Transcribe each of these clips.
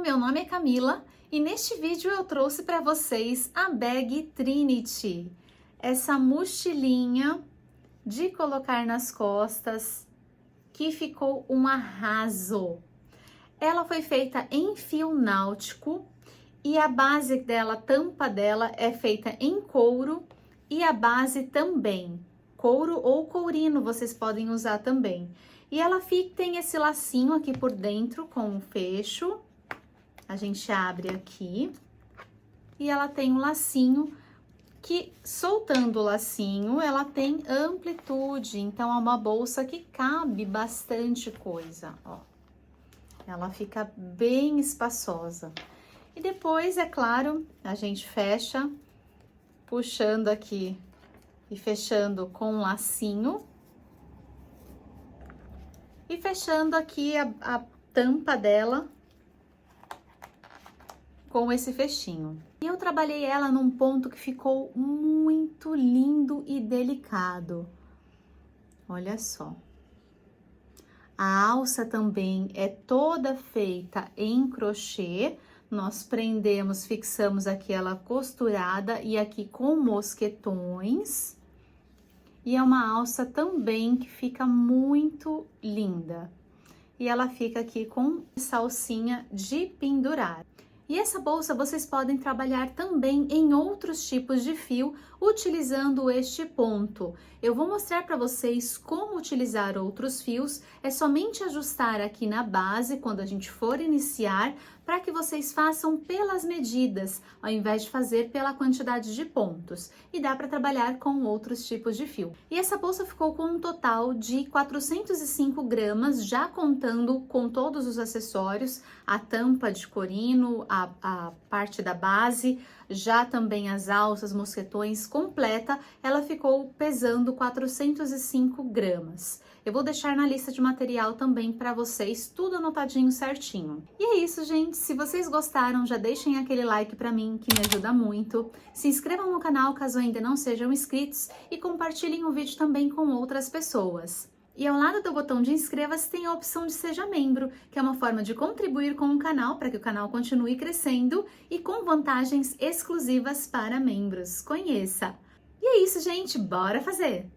Meu nome é Camila e neste vídeo eu trouxe para vocês a Bag Trinity, essa mochilinha de colocar nas costas que ficou um arraso. Ela foi feita em fio náutico e a base dela, a tampa dela é feita em couro e a base também, couro ou courino vocês podem usar também. E ela tem esse lacinho aqui por dentro com um fecho. A gente abre aqui e ela tem um lacinho que, soltando o lacinho, ela tem amplitude. Então, é uma bolsa que cabe bastante coisa, ó. Ela fica bem espaçosa. E depois, é claro, a gente fecha, puxando aqui e fechando com um lacinho. E fechando aqui a tampa dela com esse fechinho. E eu trabalhei ela num ponto que ficou muito lindo e delicado. Olha só. A alça também é toda feita em crochê. Nós prendemos, fixamos aqui ela costurada e aqui com mosquetões. E é uma alça também que fica muito linda. E ela fica aqui com salsinha de pendurar. E essa bolsa vocês podem trabalhar também em outros tipos de fio, utilizando este ponto. Eu vou mostrar para vocês como utilizar outros fios, é somente ajustar aqui na base, quando a gente for iniciar, para que vocês façam pelas medidas, ao invés de fazer pela quantidade de pontos. E dá para trabalhar com outros tipos de fio. E essa bolsa ficou com um total de 405 gramas, já contando com todos os acessórios, a tampa de corino, a parte da base, já também as alças, mosquetões completa, ela ficou pesando 405 gramas. Eu vou deixar na lista de material também para vocês, tudo anotadinho certinho. E é isso, gente. Se vocês gostaram, já deixem aquele like para mim, que me ajuda muito. Se inscrevam no canal caso ainda não sejam inscritos e compartilhem o vídeo também com outras pessoas. E ao lado do botão de inscreva-se tem a opção de seja membro, que é uma forma de contribuir com o canal para que o canal continue crescendo e com vantagens exclusivas para membros. Conheça! E é isso, gente. Bora fazer!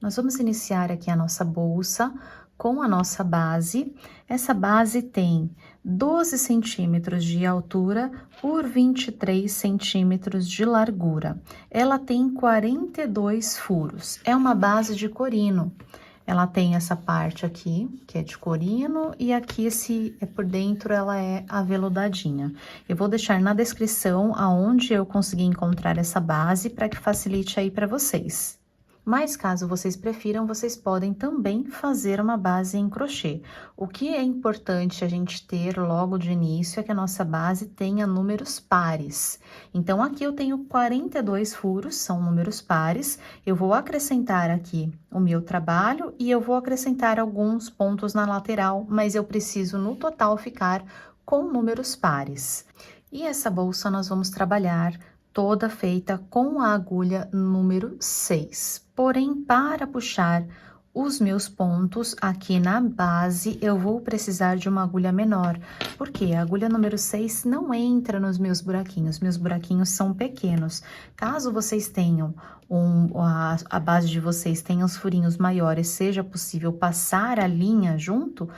Nós vamos iniciar aqui a nossa bolsa com a nossa base. Essa base tem 12 centímetros de altura por 23 centímetros de largura. Ela tem 42 furos. É uma base de corino. Ela tem essa parte aqui, que é de corino, e aqui por dentro ela é aveludadinha. Eu vou deixar na descrição aonde eu consegui encontrar essa base para que facilite aí para vocês. Mas caso vocês prefiram, vocês podem também fazer uma base em crochê. O que é importante a gente ter logo de início é que a nossa base tenha números pares. Então, aqui eu tenho 42 furos, são números pares. Eu vou acrescentar aqui o meu trabalho e eu vou acrescentar alguns pontos na lateral, mas eu preciso no total ficar com números pares. E essa bolsa nós vamos trabalhar toda feita com a agulha número 6. Porém, para puxar os meus pontos aqui na base, eu vou precisar de uma agulha menor, porque a agulha número 6 não entra nos meus buraquinhos são pequenos. Caso vocês tenham, a base de vocês tenha os furinhos maiores, seja possível passar a linha junto,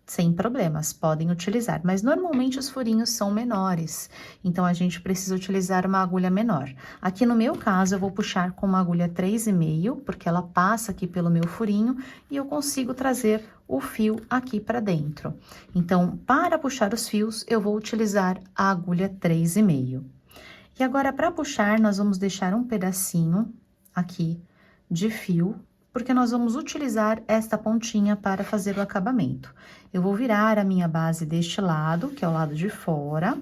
sem problemas, podem utilizar, mas normalmente os furinhos são menores, então a gente precisa utilizar uma agulha menor. Aqui no meu caso, eu vou puxar com uma agulha 3,5, porque ela passa aqui pelo meu furinho e eu consigo trazer o fio aqui para dentro. Então, para puxar os fios, eu vou utilizar a agulha 3,5. E agora, para puxar, nós vamos deixar um pedacinho aqui de fio, porque nós vamos utilizar esta pontinha para fazer o acabamento. Eu vou virar a minha base deste lado, que é o lado de fora,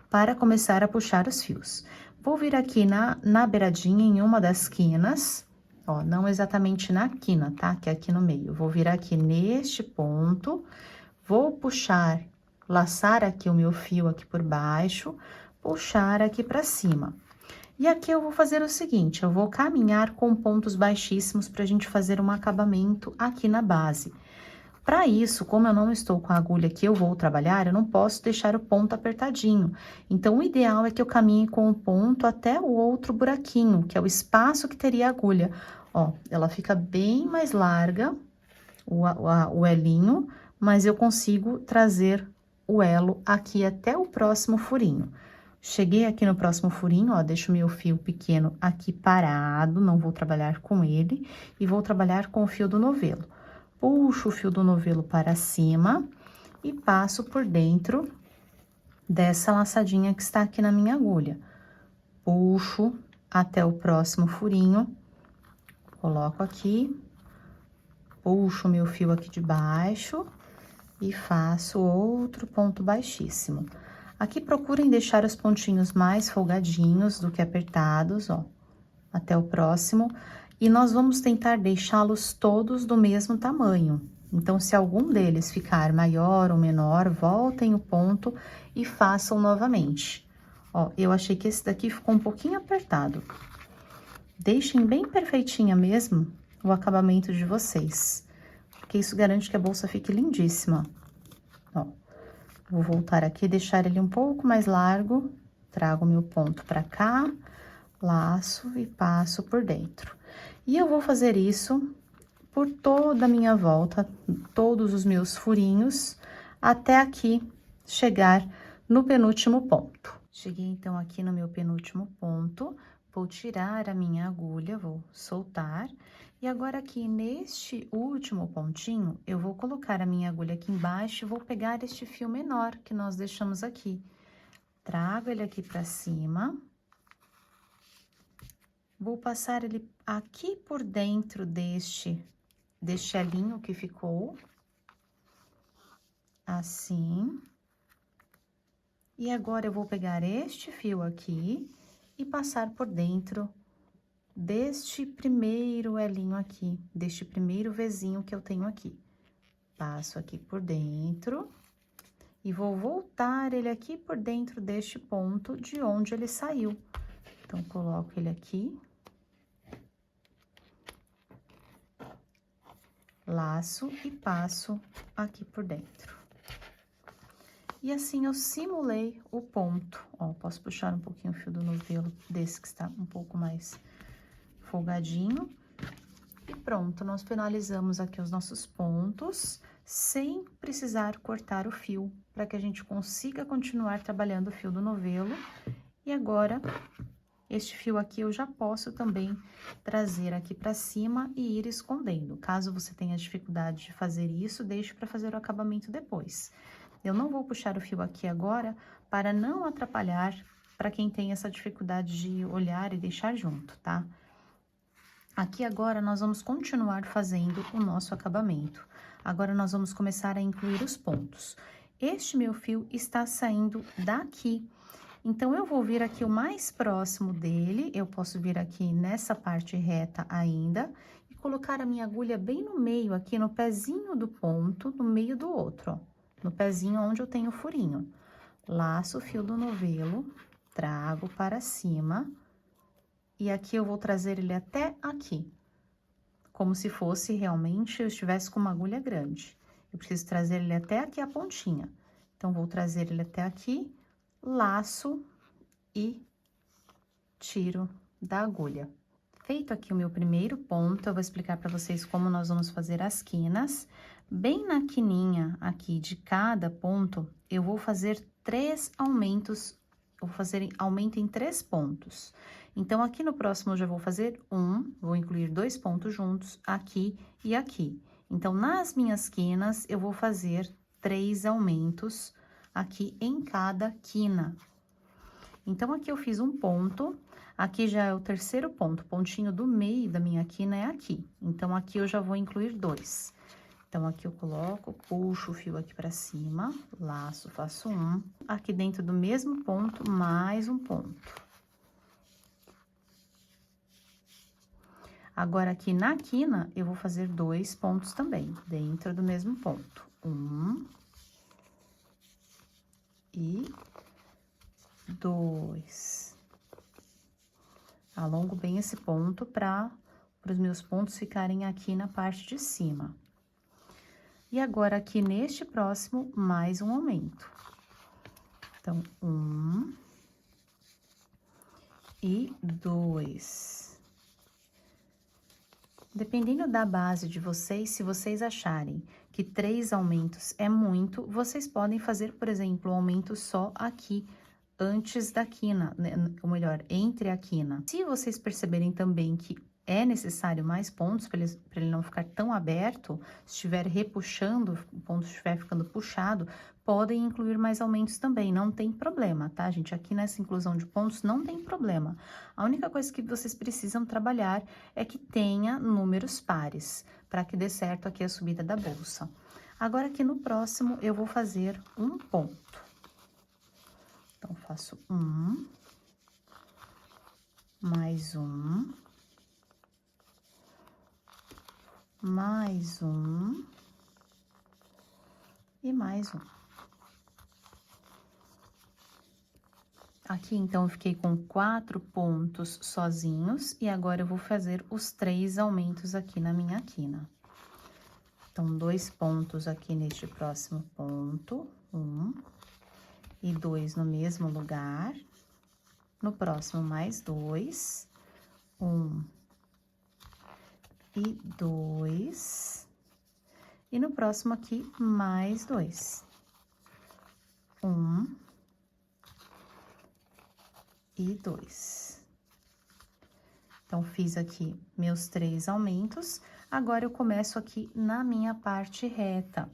para começar a puxar os fios. Vou vir aqui na beiradinha, em uma das quinas, ó, não exatamente na quina, tá? Que é aqui no meio. Vou virar aqui neste ponto, vou puxar, laçar aqui o meu fio aqui por baixo, puxar aqui pra cima. E aqui eu vou fazer o seguinte, eu vou caminhar com pontos baixíssimos pra gente fazer um acabamento aqui na base. Para isso, como eu não estou com a agulha que eu vou trabalhar, eu não posso deixar o ponto apertadinho. Então, o ideal é que eu caminhe com o ponto até o outro buraquinho, que é o espaço que teria a agulha. Ó, ela fica bem mais larga, o elinho, mas eu consigo trazer o elo aqui até o próximo furinho. Cheguei aqui no próximo furinho, ó, deixo meu fio pequeno aqui parado, não vou trabalhar com ele, e vou trabalhar com o fio do novelo. Puxo o fio do novelo para cima e passo por dentro dessa laçadinha que está aqui na minha agulha. Puxo até o próximo furinho, coloco aqui, puxo meu fio aqui de baixo e faço outro ponto baixíssimo. Aqui procurem deixar os pontinhos mais folgadinhos do que apertados, ó, até o próximo. E nós vamos tentar deixá-los todos do mesmo tamanho. Então, se algum deles ficar maior ou menor, voltem o ponto e façam novamente. Ó, eu achei que esse daqui ficou um pouquinho apertado. Deixem bem perfeitinha mesmo o acabamento de vocês, porque isso garante que a bolsa fique lindíssima. Ó, vou voltar aqui, deixar ele um pouco mais largo, trago meu ponto pra cá, laço e passo por dentro. E eu vou fazer isso por toda a minha volta, todos os meus furinhos, até aqui chegar no penúltimo ponto. Cheguei então aqui no meu penúltimo ponto, vou tirar a minha agulha, vou soltar. E agora aqui neste último pontinho, eu vou colocar a minha agulha aqui embaixo e vou pegar este fio menor que nós deixamos aqui. Trago ele aqui pra cima. Vou passar ele aqui por dentro deste elinho que ficou. Assim. E agora, eu vou pegar este fio aqui e passar por dentro deste primeiro elinho aqui, deste primeiro Vzinho que eu tenho aqui. Passo aqui por dentro e vou voltar ele aqui por dentro deste ponto de onde ele saiu. Então, coloco ele aqui. Laço e passo aqui por dentro. E assim eu simulei o ponto. Ó, posso puxar um pouquinho o fio do novelo desse que está um pouco mais folgadinho. E pronto, nós finalizamos aqui os nossos pontos, sem precisar cortar o fio, para que a gente consiga continuar trabalhando o fio do novelo. E agora, este fio aqui eu já posso também trazer aqui pra cima e ir escondendo. Caso você tenha dificuldade de fazer isso, deixe para fazer o acabamento depois. Eu não vou puxar o fio aqui agora para não atrapalhar para quem tem essa dificuldade de olhar e deixar junto, tá? Aqui agora nós vamos continuar fazendo o nosso acabamento. Agora nós vamos começar a incluir os pontos. Este meu fio está saindo daqui. Então, eu vou vir aqui o mais próximo dele, eu posso vir aqui nessa parte reta ainda, e colocar a minha agulha bem no meio, aqui no pezinho do ponto, no meio do outro, ó, no pezinho onde eu tenho o furinho. Laço o fio do novelo, trago para cima, e aqui eu vou trazer ele até aqui, como se fosse realmente eu estivesse com uma agulha grande. Eu preciso trazer ele até aqui a pontinha. Então, vou trazer ele até aqui, laço e tiro da agulha. Feito aqui o meu primeiro ponto, eu vou explicar para vocês como nós vamos fazer as quinas. Bem na quininha aqui de cada ponto, eu vou fazer 3 aumentos, eu vou fazer aumento em 3 pontos. Então, aqui no próximo eu já vou fazer vou incluir 2 pontos juntos, aqui e aqui. Então, nas minhas quinas, eu vou fazer 3 aumentos aqui em cada quina. Então, aqui eu fiz um ponto, aqui já é o terceiro ponto, o pontinho do meio da minha quina é aqui. Então, aqui eu já vou incluir 2. Então, aqui eu coloco, puxo o fio aqui pra cima, laço, faço aqui dentro do mesmo ponto, mais um ponto. Agora, aqui na quina, eu vou fazer 2 pontos também, dentro do mesmo ponto. E 2. Alongo bem esse ponto para os meus pontos ficarem aqui na parte de cima. E agora, aqui neste próximo, mais um aumento. Então, e 2. Dependendo da base de vocês, se vocês acharem que 3 aumentos é muito, vocês podem fazer, por exemplo, um aumento só aqui, antes da quina, né? Ou melhor, entre a quina. Se vocês perceberem também que é necessário mais pontos para ele não ficar tão aberto, se estiver repuxando, o ponto estiver ficando puxado, podem incluir mais aumentos também, não tem problema, tá, gente? Aqui nessa inclusão de pontos não tem problema. A única coisa que vocês precisam trabalhar é que tenha números pares, para que dê certo aqui a subida da bolsa. Agora, aqui no próximo, eu vou fazer um ponto. Então, faço mais mais e mais Aqui, então, eu fiquei com 4 pontos sozinhos, e agora eu vou fazer os 3 aumentos aqui na minha quina. Então, 2 pontos aqui neste próximo ponto, e 2 no mesmo lugar. No próximo, mais 2, e 2. E no próximo aqui, mais 2. e 2. Então, fiz aqui meus 3 aumentos. Agora, eu começo aqui na minha parte reta,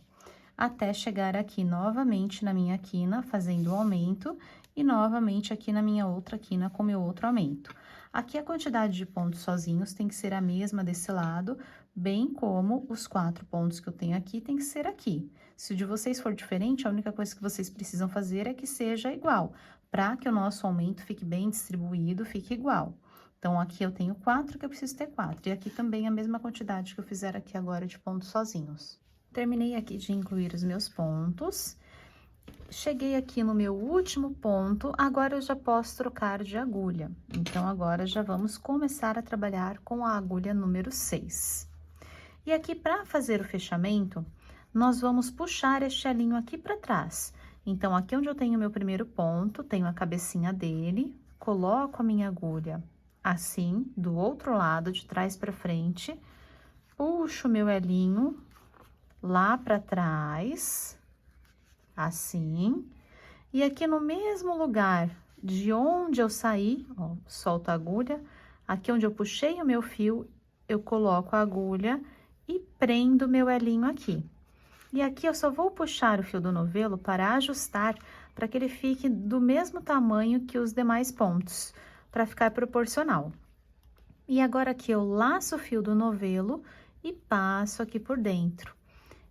até chegar aqui novamente na minha quina, fazendo o aumento, e novamente aqui na minha outra quina com meu outro aumento. Aqui, a quantidade de pontos sozinhos tem que ser a mesma desse lado, bem como os 4 pontos que eu tenho aqui tem que ser aqui. Se o de vocês for diferente, a única coisa que vocês precisam fazer é que seja igual, para que o nosso aumento fique bem distribuído, fique igual. Então, aqui eu tenho 4, que eu preciso ter 4. E aqui também a mesma quantidade que eu fizer aqui agora de pontos sozinhos. Terminei aqui de incluir os meus pontos. Cheguei aqui no meu último ponto, agora eu já posso trocar de agulha. Então, agora já vamos começar a trabalhar com a agulha número 6. E aqui, para fazer o fechamento, nós vamos puxar este alinho aqui para trás. Então, aqui onde eu tenho meu primeiro ponto, tenho a cabecinha dele, coloco a minha agulha assim, do outro lado, de trás para frente, puxo meu elinho lá para trás, assim, e aqui no mesmo lugar de onde eu saí, ó, solto a agulha, aqui onde eu puxei o meu fio, eu coloco a agulha e prendo meu elinho aqui. E aqui eu só vou puxar o fio do novelo para ajustar, para que ele fique do mesmo tamanho que os demais pontos, para ficar proporcional. E agora aqui eu laço o fio do novelo e passo aqui por dentro.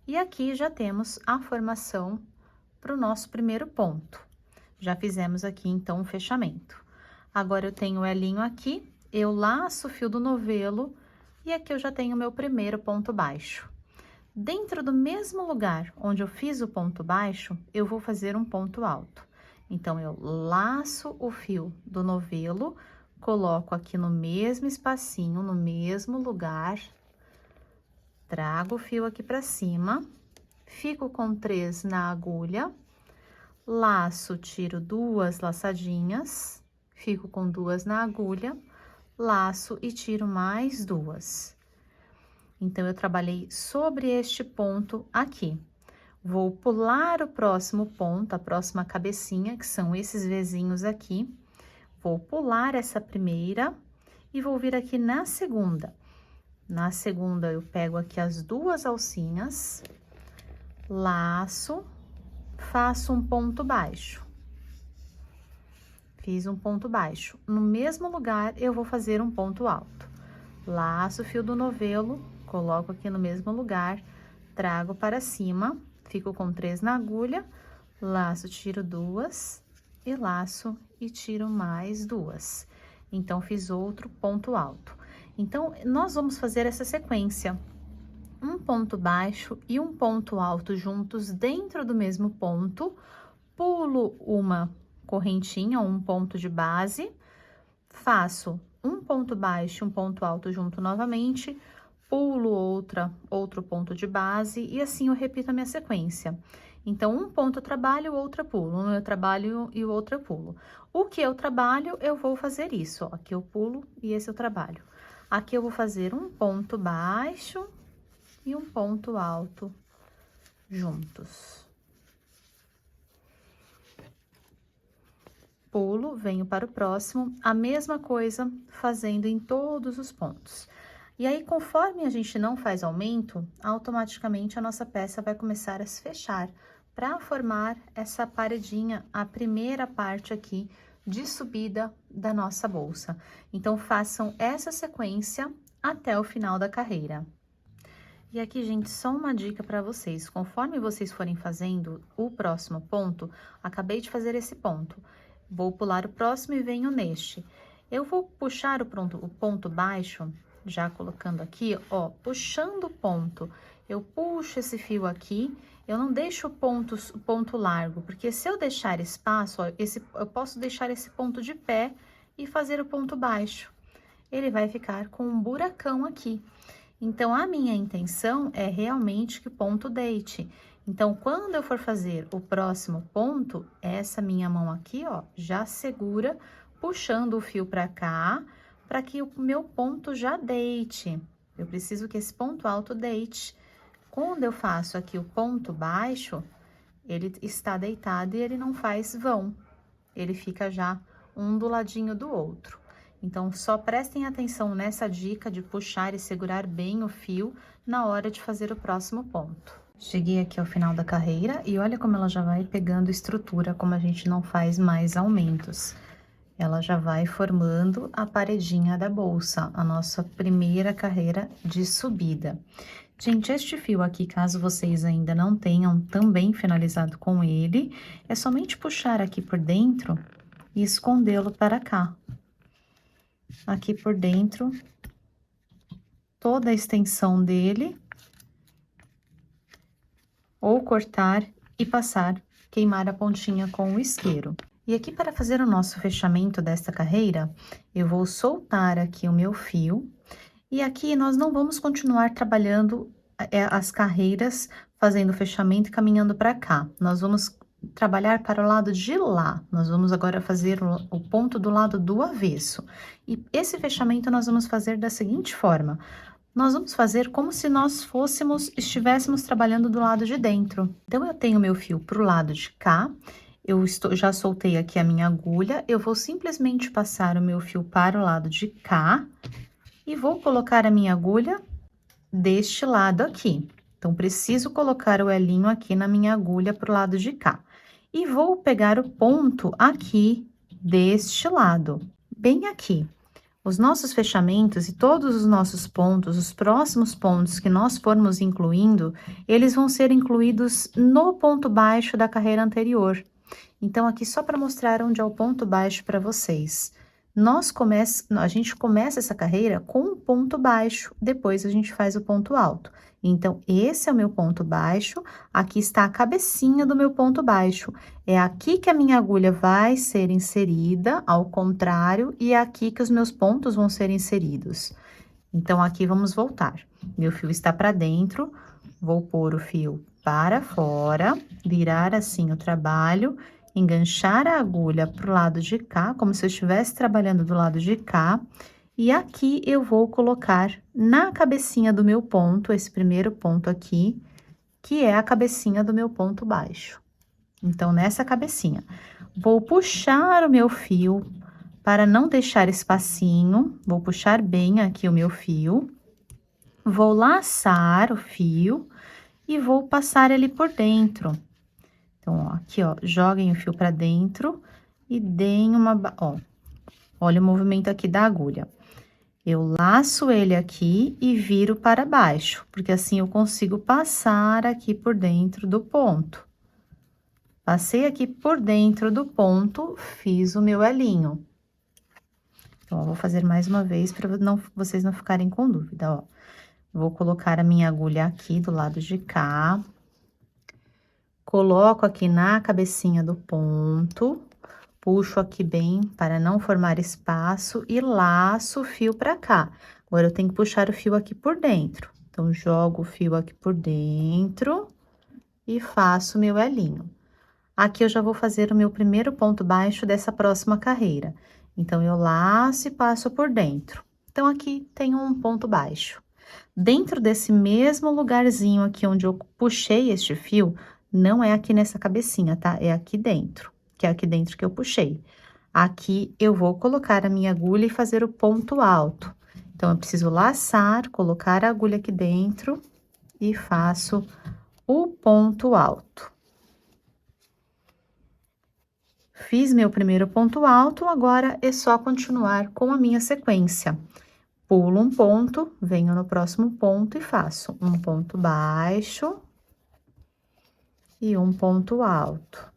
E aqui já temos a formação para o nosso primeiro ponto. Já fizemos aqui, então, o fechamento. Agora, eu tenho o elinho aqui, eu laço o fio do novelo e aqui eu já tenho o meu primeiro ponto baixo. Dentro do mesmo lugar onde eu fiz o ponto baixo, eu vou fazer um ponto alto. Então, eu laço o fio do novelo, coloco aqui no mesmo espacinho, no mesmo lugar, trago o fio aqui pra cima, fico com 3 na agulha, laço, tiro 2 laçadinhas, fico com 2 na agulha, laço e tiro mais 2. Então, eu trabalhei sobre este ponto aqui. Vou pular o próximo ponto, a próxima cabecinha, que são esses Vzinhos aqui. Vou pular essa primeira e vou vir aqui na segunda. Na segunda, eu pego aqui as duas alcinhas, laço, faço um ponto baixo. Fiz um ponto baixo. No mesmo lugar, eu vou fazer um ponto alto. Laço o fio do novelo, coloco aqui no mesmo lugar, trago para cima, fico com 3 na agulha, laço, tiro 2, e laço e tiro mais 2. Então, fiz outro ponto alto. Então, nós vamos fazer essa sequência. Um ponto baixo e um ponto alto juntos dentro do mesmo ponto, pulo uma correntinha, um ponto de base, faço um ponto baixo e um ponto alto junto novamente, pulo outro ponto de base e assim eu repito a minha sequência. Então, um ponto eu trabalho, outro eu pulo, um eu trabalho e o outro eu pulo. O que eu trabalho, eu vou fazer isso, ó, aqui eu pulo e esse eu trabalho. Aqui eu vou fazer um ponto baixo e um ponto alto juntos. Pulo, venho para o próximo, a mesma coisa fazendo em todos os pontos. E aí, conforme a gente não faz aumento, automaticamente a nossa peça vai começar a se fechar para formar essa paredinha, a primeira parte aqui de subida da nossa bolsa. Então, façam essa sequência até o final da carreira. E aqui, gente, só uma dica para vocês. Conforme vocês forem fazendo o próximo ponto, acabei de fazer esse ponto. Vou pular o próximo e venho neste. Eu vou puxar o ponto baixo, já colocando aqui, ó, puxando o ponto. Eu puxo esse fio aqui, eu não deixo o ponto largo, porque se eu deixar espaço, ó, eu posso deixar esse ponto de pé e fazer o ponto baixo. Ele vai ficar com um buracão aqui. Então, a minha intenção é realmente que o ponto deite. Então, quando eu for fazer o próximo ponto, essa minha mão aqui, ó, já segura, puxando o fio pra cá, para que o meu ponto já deite. Eu preciso que esse ponto alto deite. Quando eu faço aqui o ponto baixo, ele está deitado e ele não faz vão. Ele fica já um do ladinho do outro. Então, só prestem atenção nessa dica de puxar e segurar bem o fio na hora de fazer o próximo ponto. Cheguei aqui ao final da carreira e olha como ela já vai pegando estrutura, como a gente não faz mais aumentos. Ela já vai formando a paredinha da bolsa, a nossa primeira carreira de subida. Gente, este fio aqui, caso vocês ainda não tenham também finalizado com ele, é somente puxar aqui por dentro e escondê-lo para cá. Aqui por dentro, toda a extensão dele, ou cortar e passar, queimar a pontinha com o isqueiro. E aqui, para fazer o nosso fechamento desta carreira, eu vou soltar aqui o meu fio, e aqui nós não vamos continuar trabalhando as carreiras, fazendo o fechamento e caminhando para cá. Nós vamos trabalhar para o lado de lá. Nós vamos agora fazer o ponto do lado do avesso. E esse fechamento nós vamos fazer da seguinte forma: nós vamos fazer como se nós estivéssemos trabalhando do lado de dentro. Então, eu tenho meu fio pro lado de cá, já soltei aqui a minha agulha, eu vou simplesmente passar o meu fio para o lado de cá e vou colocar a minha agulha deste lado aqui. Então, preciso colocar o elinho aqui na minha agulha pro lado de cá. E vou pegar o ponto aqui deste lado, bem aqui. Os nossos fechamentos e todos os nossos pontos, os próximos pontos que nós formos incluindo, eles vão ser incluídos no ponto baixo da carreira anterior. Então, aqui só para mostrar onde é o ponto baixo para vocês. A gente começa essa carreira com um ponto baixo, depois a gente faz o ponto alto. Então, esse é o meu ponto baixo, aqui está a cabecinha do meu ponto baixo. É aqui que a minha agulha vai ser inserida, ao contrário, e é aqui que os meus pontos vão ser inseridos. Então, aqui vamos voltar. Meu fio está para dentro, vou pôr o fio para fora, virar assim o trabalho, enganchar a agulha pro lado de cá, como se eu estivesse trabalhando do lado de cá, E aqui eu vou colocar na cabecinha do meu ponto, esse primeiro ponto aqui, que é a cabecinha do meu ponto baixo. Então, nessa cabecinha, vou puxar o meu fio para não deixar espacinho, vou puxar bem aqui o meu fio, vou laçar o fio e vou passar ele por dentro. Então, ó, aqui, ó, joguem o fio para dentro e deem ó, olha o movimento aqui da agulha. Eu laço ele aqui e viro para baixo, porque assim eu consigo passar aqui por dentro do ponto. Passei aqui por dentro do ponto, fiz o meu elinho. Então, eu vou fazer mais uma vez para vocês não ficarem com dúvida, ó. Vou colocar a minha agulha aqui do lado de cá. Coloco aqui na cabecinha do ponto, puxo aqui bem para não formar espaço e laço o fio para cá. Agora, eu tenho que puxar o fio aqui por dentro. Então, jogo o fio aqui por dentro e faço meu elinho. Aqui eu já vou fazer o meu primeiro ponto baixo dessa próxima carreira. Então, eu laço e passo por dentro. Então, aqui tem um ponto baixo. Dentro desse mesmo lugarzinho aqui onde eu puxei este fio, não é aqui nessa cabecinha, tá? É aqui dentro, que é aqui dentro que eu puxei. Aqui eu vou colocar a minha agulha e fazer o ponto alto. Então, eu preciso laçar, colocar a agulha aqui dentro e faço o ponto alto. Fiz meu primeiro ponto alto, agora é só continuar com a minha sequência. Pulo um ponto, venho no próximo ponto e faço um ponto baixo e um ponto alto.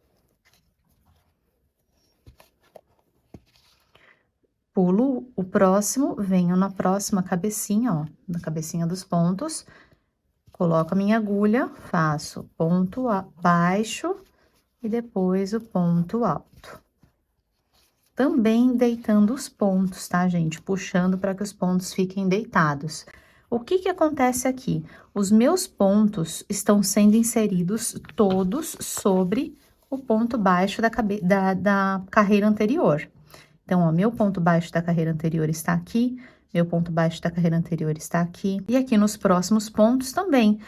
Pulo o próximo, venho na próxima cabecinha, ó, na cabecinha dos pontos, coloco a minha agulha, faço ponto baixo e depois o ponto alto. Também deitando os pontos, tá, gente? Puxando para que os pontos fiquem deitados. O que que acontece aqui? Os meus pontos estão sendo inseridos todos sobre o ponto baixo da carreira anterior. Então, ó, meu ponto baixo da carreira anterior está aqui, meu ponto baixo da carreira anterior está aqui. E aqui nos próximos pontos também.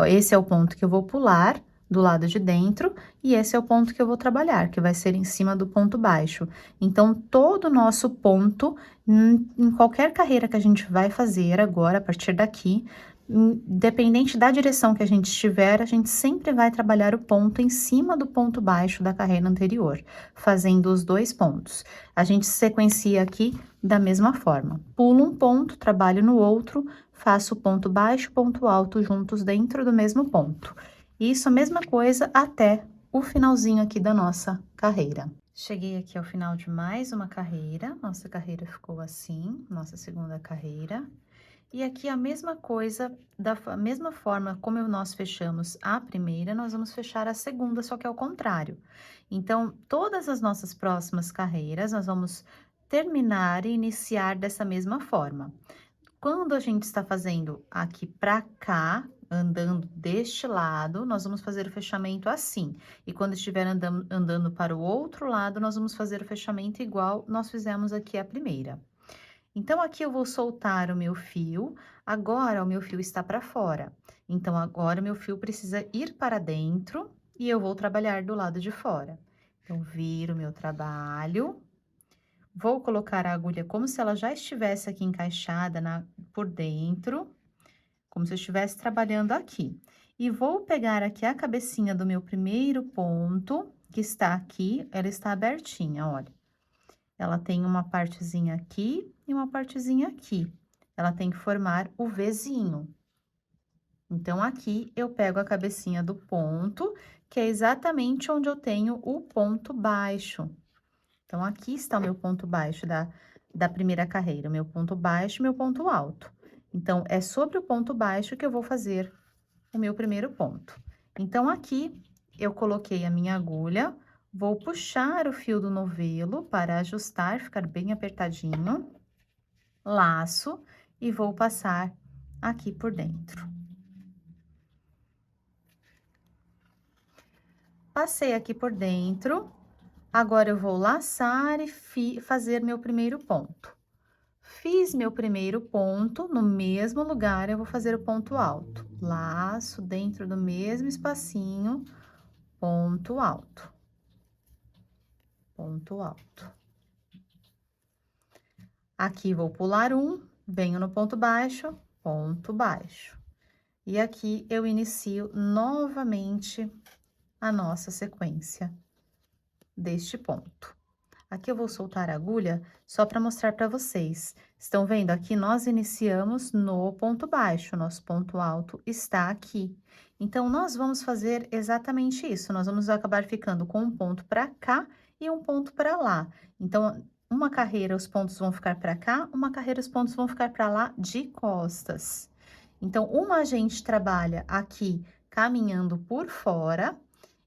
Esse é o ponto que eu vou pular do lado de dentro, e esse é o ponto que eu vou trabalhar, que vai ser em cima do ponto baixo. Então, todo o nosso ponto, em qualquer carreira que a gente vai fazer agora, a partir daqui, independente da direção que a gente estiver, a gente sempre vai trabalhar o ponto em cima do ponto baixo da carreira anterior, fazendo os dois pontos. A gente sequencia aqui da mesma forma. Pulo um ponto, trabalho no outro, faço ponto baixo, ponto alto juntos dentro do mesmo ponto. Isso, a mesma coisa até o finalzinho aqui da nossa carreira. Cheguei aqui ao final de mais uma carreira, nossa carreira ficou assim, nossa segunda carreira. E aqui a mesma coisa, da mesma forma como nós fechamos a primeira, nós vamos fechar a segunda, só que ao contrário. Então, todas as nossas próximas carreiras, nós vamos terminar e iniciar dessa mesma forma. Quando a gente está fazendo aqui pra cá, andando deste lado, nós vamos fazer o fechamento assim. E quando estiver andando para o outro lado, nós vamos fazer o fechamento igual nós fizemos aqui a primeira. Então, aqui eu vou soltar o meu fio, agora o meu fio está para fora. Então, agora o meu fio precisa ir para dentro e eu vou trabalhar do lado de fora. Então, viro o meu trabalho. Vou colocar a agulha como se ela já estivesse aqui encaixada por dentro, como se eu estivesse trabalhando aqui. E vou pegar aqui a cabecinha do meu primeiro ponto, que está aqui, ela está abertinha, olha. Ela tem uma partezinha aqui e uma partezinha aqui. Ela tem que formar o Vzinho. Então, aqui eu pego a cabecinha do ponto, que é exatamente onde eu tenho o ponto baixo. Então, aqui está o meu ponto baixo da primeira carreira, o meu ponto baixo e meu ponto alto. Então, é sobre o ponto baixo que eu vou fazer o meu primeiro ponto. Então, aqui, eu coloquei a minha agulha, vou puxar o fio do novelo para ajustar, ficar bem apertadinho, laço e vou passar aqui por dentro. Passei aqui por dentro. Agora, eu vou laçar e fazer meu primeiro ponto. Fiz meu primeiro ponto, no mesmo lugar eu vou fazer o ponto alto. Laço dentro do mesmo espacinho, ponto alto. Ponto alto. Aqui vou pular um, venho no ponto baixo, ponto baixo. E aqui eu inicio novamente a nossa sequência deste ponto. Aqui eu vou soltar a agulha só para mostrar para vocês. Estão vendo? Aqui nós iniciamos no ponto baixo, nosso ponto alto está aqui. Então, nós vamos fazer exatamente isso. Nós vamos acabar ficando com um ponto para cá e um ponto para lá. Então, uma carreira os pontos vão ficar para cá, uma carreira os pontos vão ficar para lá de costas. Então, uma a gente trabalha aqui caminhando por fora.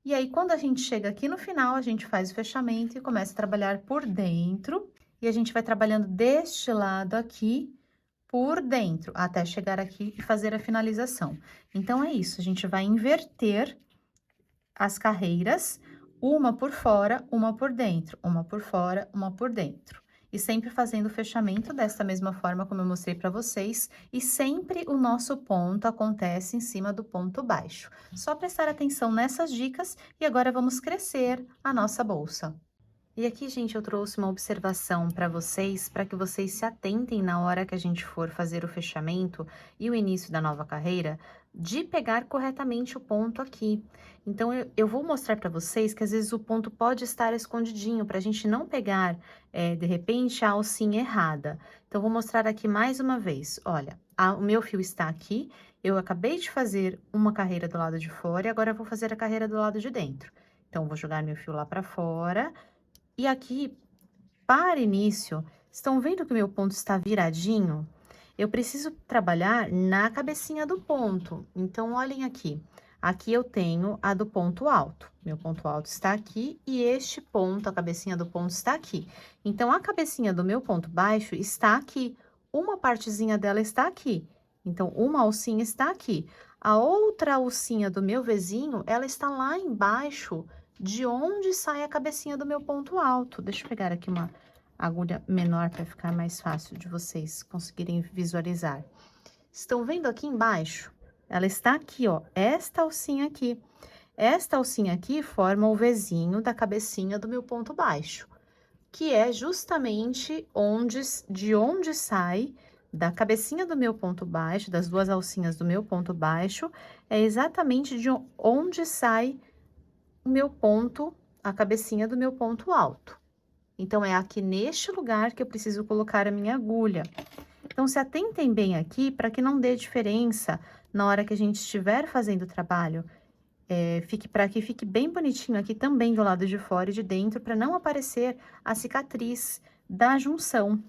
E aí, quando a gente chega aqui no final, a gente faz o fechamento e começa a trabalhar por dentro. E a gente vai trabalhando deste lado aqui, por dentro, até chegar aqui e fazer a finalização. Então, é isso, a gente vai inverter as carreiras, uma por fora, uma por dentro, uma por fora, uma por dentro. E sempre fazendo o fechamento desta mesma forma como eu mostrei para vocês, e sempre o nosso ponto acontece em cima do ponto baixo. Só prestar atenção nessas dicas e agora vamos crescer a nossa bolsa. E aqui, gente, eu trouxe uma observação para que vocês se atentem na hora que a gente for fazer o fechamento e o início da nova carreira, de pegar corretamente o ponto aqui. Então, eu vou mostrar para vocês que às vezes o ponto pode estar escondidinho, para a gente não pegar, de repente, a alcinha errada. Então, vou mostrar aqui mais uma vez. Olha, o meu fio está aqui, eu acabei de fazer uma carreira do lado de fora e agora eu vou fazer a carreira do lado de dentro. Então, vou jogar meu fio lá para fora. E aqui, para início, estão vendo que o meu ponto está viradinho? Eu preciso trabalhar na cabecinha do ponto. Então, olhem aqui. Aqui eu tenho a do ponto alto. Meu ponto alto está aqui e este ponto, a cabecinha do ponto, está aqui. Então, a cabecinha do meu ponto baixo está aqui. Uma partezinha dela está aqui. Então, uma alcinha está aqui. A outra alcinha do meu vizinho, ela está lá embaixo, de onde sai a cabecinha do meu ponto alto. Deixa eu pegar aqui uma agulha menor para ficar mais fácil de vocês conseguirem visualizar. Estão vendo aqui embaixo? Ela está aqui, ó, esta alcinha aqui. Esta alcinha aqui forma o Vzinho da cabecinha do meu ponto baixo, que é justamente de onde sai da cabecinha do meu ponto baixo, das duas alcinhas do meu ponto baixo, é exatamente de onde sai o meu ponto, a cabecinha do meu ponto alto. Então, é aqui neste lugar que eu preciso colocar a minha agulha. Então, se atentem bem aqui, para que não dê diferença na hora que a gente estiver fazendo o trabalho. Para que fique bem bonitinho aqui também do lado de fora e de dentro, para não aparecer a cicatriz da junção.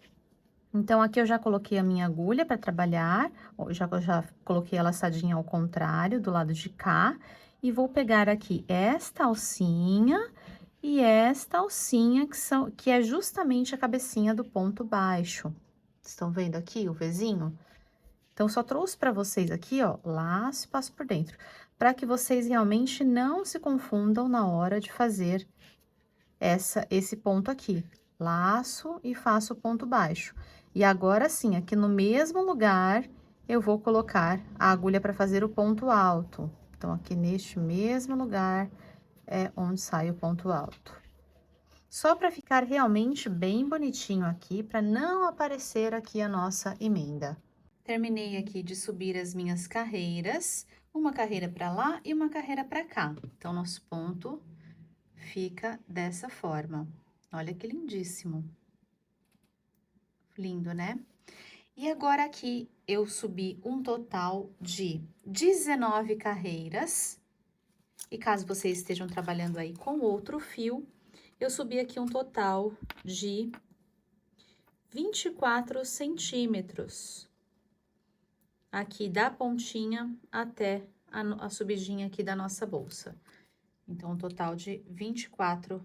Então, aqui eu já coloquei a minha agulha para trabalhar, já coloquei ela assadinha ao contrário, do lado de cá. E vou pegar aqui esta alcinha e esta alcinha, que é justamente a cabecinha do ponto baixo. Estão vendo aqui o Vzinho? Então, só trouxe para vocês aqui, ó, laço e passo por dentro, para que vocês realmente não se confundam na hora de fazer esse ponto aqui. Laço e faço o ponto baixo. E agora sim, aqui no mesmo lugar, eu vou colocar a agulha para fazer o ponto alto. Então, aqui neste mesmo lugar é onde sai o ponto alto. Só para ficar realmente bem bonitinho aqui, para não aparecer aqui a nossa emenda. Terminei aqui de subir as minhas carreiras, uma carreira para lá e uma carreira para cá. Então, nosso ponto fica dessa forma. Olha que lindíssimo. Lindo, né? E agora aqui eu subi um total de 19 carreiras. E caso vocês estejam trabalhando aí com outro fio, eu subi aqui um total de 24 centímetros. Aqui da pontinha até a subidinha aqui da nossa bolsa. Então, um total de 24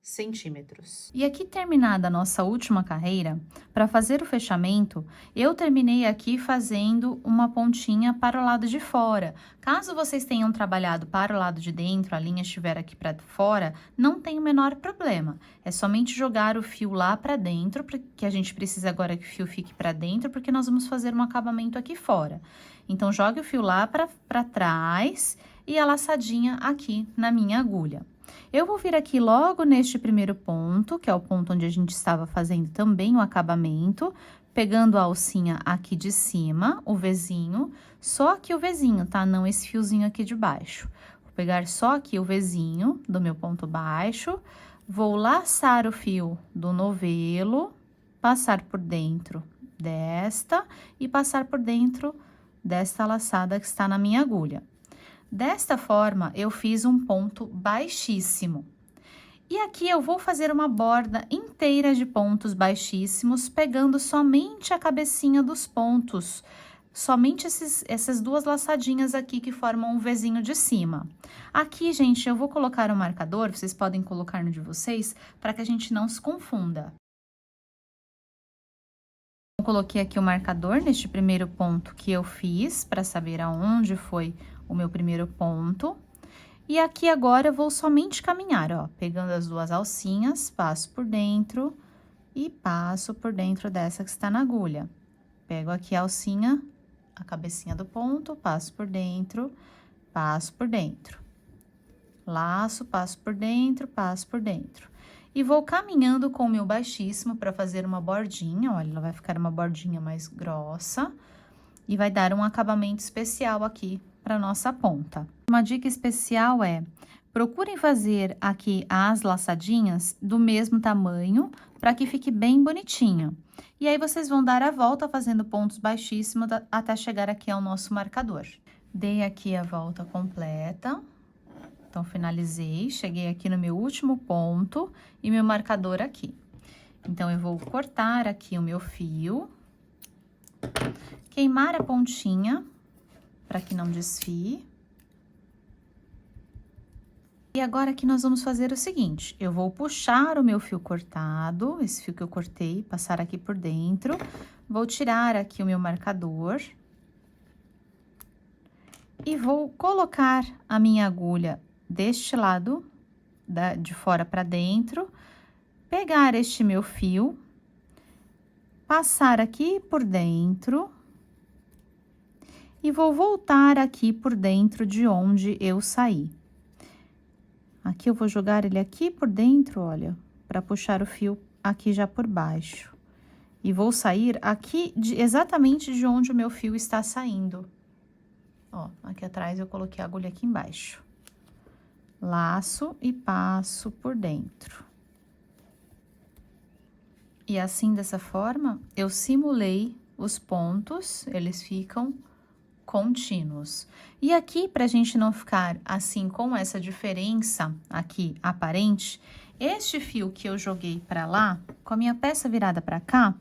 centímetros. E aqui terminada a nossa última carreira, para fazer o fechamento, eu terminei aqui fazendo uma pontinha para o lado de fora. Caso vocês tenham trabalhado para o lado de dentro, a linha estiver aqui para fora, não tem o menor problema. É somente jogar o fio lá para dentro, porque a gente precisa agora que o fio fique para dentro, porque nós vamos fazer um acabamento aqui fora. Então, jogue o fio lá para trás e a laçadinha aqui na minha agulha. Eu vou vir aqui logo neste primeiro ponto, que é o ponto onde a gente estava fazendo também o acabamento, pegando a alcinha aqui de cima, o Vzinho, só aqui o Vzinho, tá? Não esse fiozinho aqui de baixo. Vou pegar só aqui o Vzinho do meu ponto baixo, vou laçar o fio do novelo, passar por dentro desta e passar por dentro desta laçada que está na minha agulha. Desta forma, eu fiz um ponto baixíssimo. E aqui eu vou fazer uma borda inteira de pontos baixíssimos, pegando somente a cabecinha dos pontos, somente essas duas laçadinhas aqui que formam um Vzinho de cima. Aqui, gente, eu vou colocar um marcador, vocês podem colocar no de vocês, para que a gente não se confunda. Eu coloquei aqui o marcador neste primeiro ponto que eu fiz, para saber aonde foi o meu primeiro ponto. E aqui agora eu vou somente caminhar, ó, pegando as duas alcinhas, passo por dentro e passo por dentro dessa que está na agulha. Pego aqui a alcinha, a cabecinha do ponto, passo por dentro, passo por dentro. Laço, passo por dentro, passo por dentro. E vou caminhando com o meu baixíssimo para fazer uma bordinha, olha, ela vai ficar uma bordinha mais grossa e vai dar um acabamento especial aqui para nossa ponta. Uma dica especial é, procurem fazer aqui as laçadinhas do mesmo tamanho, para que fique bem bonitinho. E aí, vocês vão dar a volta fazendo pontos baixíssimos até chegar aqui ao nosso marcador. Dei aqui a volta completa. Então, finalizei, cheguei aqui no meu último ponto e meu marcador aqui. Então, eu vou cortar aqui o meu fio, queimar a pontinha, para que não desfie. E agora aqui nós vamos fazer o seguinte, eu vou puxar o meu fio cortado, esse fio que eu cortei, passar aqui por dentro, vou tirar aqui o meu marcador e vou colocar a minha agulha deste lado, de fora para dentro, pegar este meu fio, passar aqui por dentro e vou voltar aqui por dentro de onde eu saí. Aqui eu vou jogar ele aqui por dentro, olha, para puxar o fio aqui já por baixo. E vou sair aqui exatamente de onde o meu fio está saindo. Ó, aqui atrás eu coloquei a agulha aqui embaixo. Laço e passo por dentro. E assim, dessa forma, eu simulei os pontos, eles ficam contínuos. E aqui, pra gente não ficar assim com essa diferença aqui aparente, este fio que eu joguei pra lá, com a minha peça virada pra cá,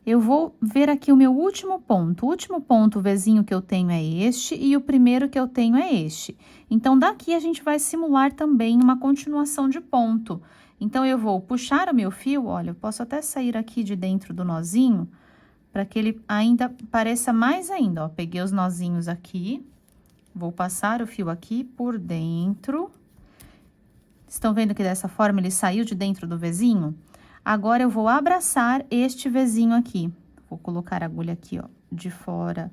eu vou ver aqui o meu último ponto. O último ponto, o Vzinho que eu tenho é este e o primeiro que eu tenho é este. Então, daqui a gente vai simular também uma continuação de ponto. Então, eu vou puxar o meu fio, olha, eu posso até sair aqui de dentro do nozinho, para que ele ainda pareça mais ainda, ó. Peguei os nozinhos aqui, vou passar o fio aqui por dentro. Estão vendo que dessa forma ele saiu de dentro do Vzinho? Agora, eu vou abraçar este Vzinho aqui. Vou colocar a agulha aqui, ó, de fora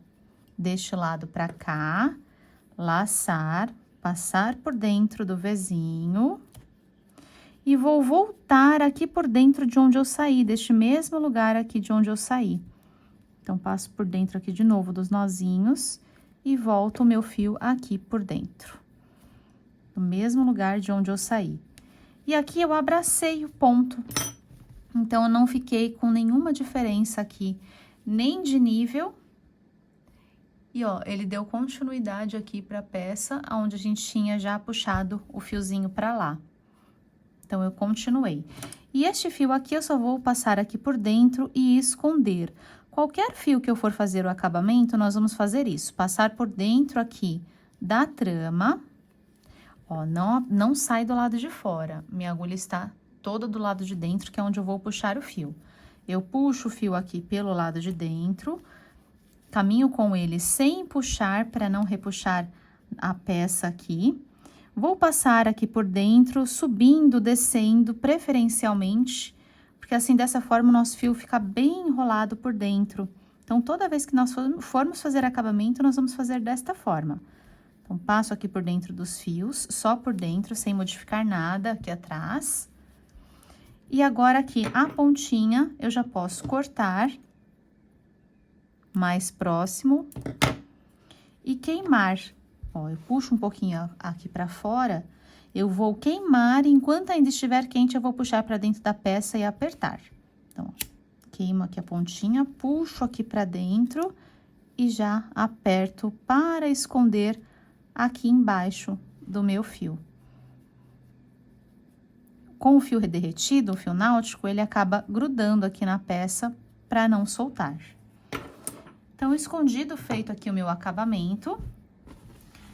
deste lado pra cá, laçar, passar por dentro do Vzinho. E vou voltar aqui por dentro de onde eu saí, deste mesmo lugar aqui de onde eu saí. Então, passo por dentro aqui de novo dos nozinhos e volto o meu fio aqui por dentro. No mesmo lugar de onde eu saí. E aqui eu abracei o ponto. Então, eu não fiquei com nenhuma diferença aqui, nem de nível. E, ó, ele deu continuidade aqui pra peça, onde a gente tinha já puxado o fiozinho pra lá. Então, eu continuei. E este fio aqui, eu só vou passar aqui por dentro e esconder. Qualquer fio que eu for fazer o acabamento, nós vamos fazer isso. Passar por dentro aqui da trama. Ó, não sai do lado de fora. Minha agulha está toda do lado de dentro, que é onde eu vou puxar o fio. Eu puxo o fio aqui pelo lado de dentro, caminho com ele sem puxar, para não repuxar a peça aqui. Vou passar aqui por dentro, subindo, descendo, preferencialmente, porque assim, dessa forma, o nosso fio fica bem enrolado por dentro. Então, toda vez que nós formos fazer acabamento, nós vamos fazer desta forma. Então, passo aqui por dentro dos fios, só por dentro, sem modificar nada aqui atrás. E agora, aqui, a pontinha, eu já posso cortar mais próximo e queimar. Ó, eu puxo um pouquinho aqui pra fora, eu vou queimar, enquanto ainda estiver quente, eu vou puxar pra dentro da peça e apertar. Então, queimo aqui a pontinha, puxo aqui pra dentro e já aperto para esconder aqui embaixo do meu fio. Com o fio derretido, o fio náutico, ele acaba grudando aqui na peça para não soltar. Então, escondido, feito aqui o meu acabamento,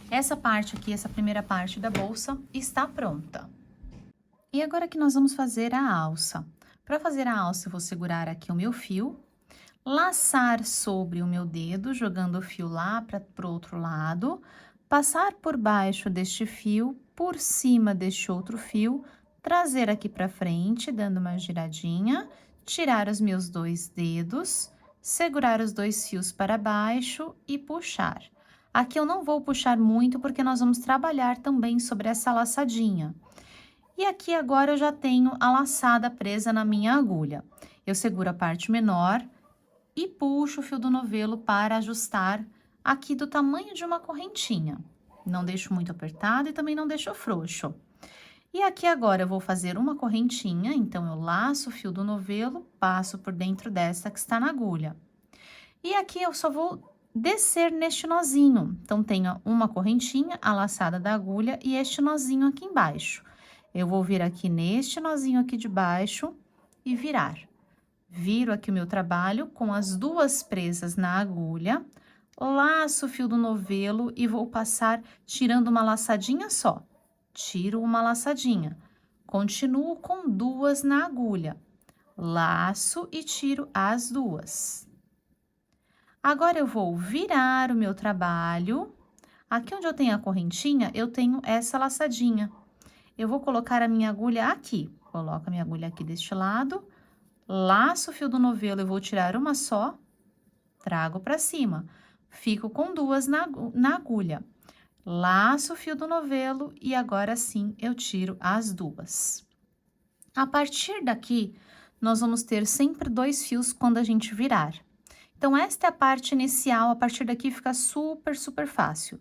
essa parte aqui, essa primeira parte da bolsa, está pronta. E agora que nós vamos fazer a alça. Para fazer a alça, eu vou segurar aqui o meu fio, laçar sobre o meu dedo, jogando o fio lá para o outro lado, passar por baixo deste fio, por cima deste outro fio, trazer aqui para frente, dando uma giradinha, tirar os meus 2 dedos, segurar os 2 fios para baixo e puxar. Aqui eu não vou puxar muito, porque nós vamos trabalhar também sobre essa laçadinha. E aqui agora eu já tenho a laçada presa na minha agulha. Eu seguro a parte menor e puxo o fio do novelo para ajustar aqui do tamanho de uma correntinha. Não deixo muito apertado e também não deixo frouxo. E aqui agora eu vou fazer uma correntinha, então eu laço o fio do novelo, passo por dentro dessa que está na agulha. E aqui eu só vou descer neste nozinho. Então, tenho uma correntinha, a laçada da agulha e este nozinho aqui embaixo. Eu vou vir aqui neste nozinho aqui de baixo e virar. Viro aqui o meu trabalho com as 2 presas na agulha, laço o fio do novelo e vou passar tirando uma laçadinha só. Tiro uma laçadinha, continuo com 2 na agulha, laço e tiro as 2. Agora, eu vou virar o meu trabalho. Aqui onde eu tenho a correntinha, eu tenho essa laçadinha. Eu vou colocar a minha agulha aqui. Coloco a minha agulha aqui deste lado, laço o fio do novelo, eu vou tirar uma só, trago para cima. Fico com 2 na agulha. Laço o fio do novelo e agora sim eu tiro as 2. A partir daqui, nós vamos ter sempre 2 fios quando a gente virar. Então, esta é a parte inicial, a partir daqui fica super, super fácil.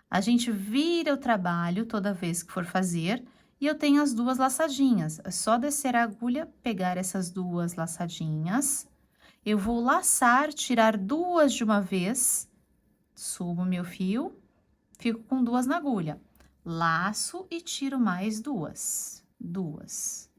A gente vira o trabalho toda vez que for fazer e eu tenho as 2 laçadinhas. É só descer a agulha, pegar essas 2 laçadinhas. Eu vou laçar, tirar 2 de uma vez, subo meu fio, fico com 2 na agulha. Laço e tiro mais 2. 2.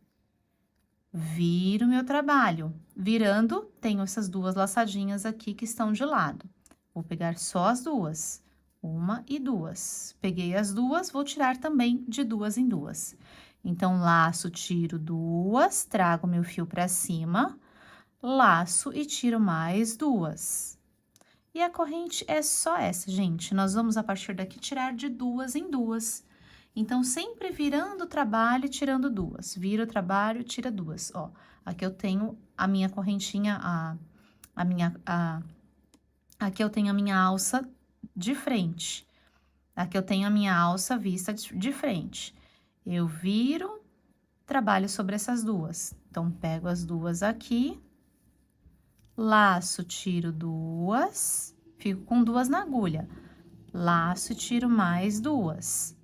Viro meu trabalho. Virando, tenho essas 2 laçadinhas aqui que estão de lado. Vou pegar só as 2. 1 e 2. Peguei as 2, vou tirar também de 2 em 2. Então, laço, tiro 2, trago meu fio para cima, laço e tiro mais 2. E a corrente é só essa, gente. Nós vamos, a partir daqui, tirar de 2 em 2. Então, sempre virando o trabalho e tirando 2. Vira o trabalho, tira 2. Ó, aqui eu tenho a minha correntinha, aqui eu tenho a minha alça de frente. Aqui eu tenho a minha alça vista de frente. Eu viro, trabalho sobre essas 2. Então, pego as 2 aqui, laço, tiro 2, fico com 2 na agulha. Laço e tiro mais 2.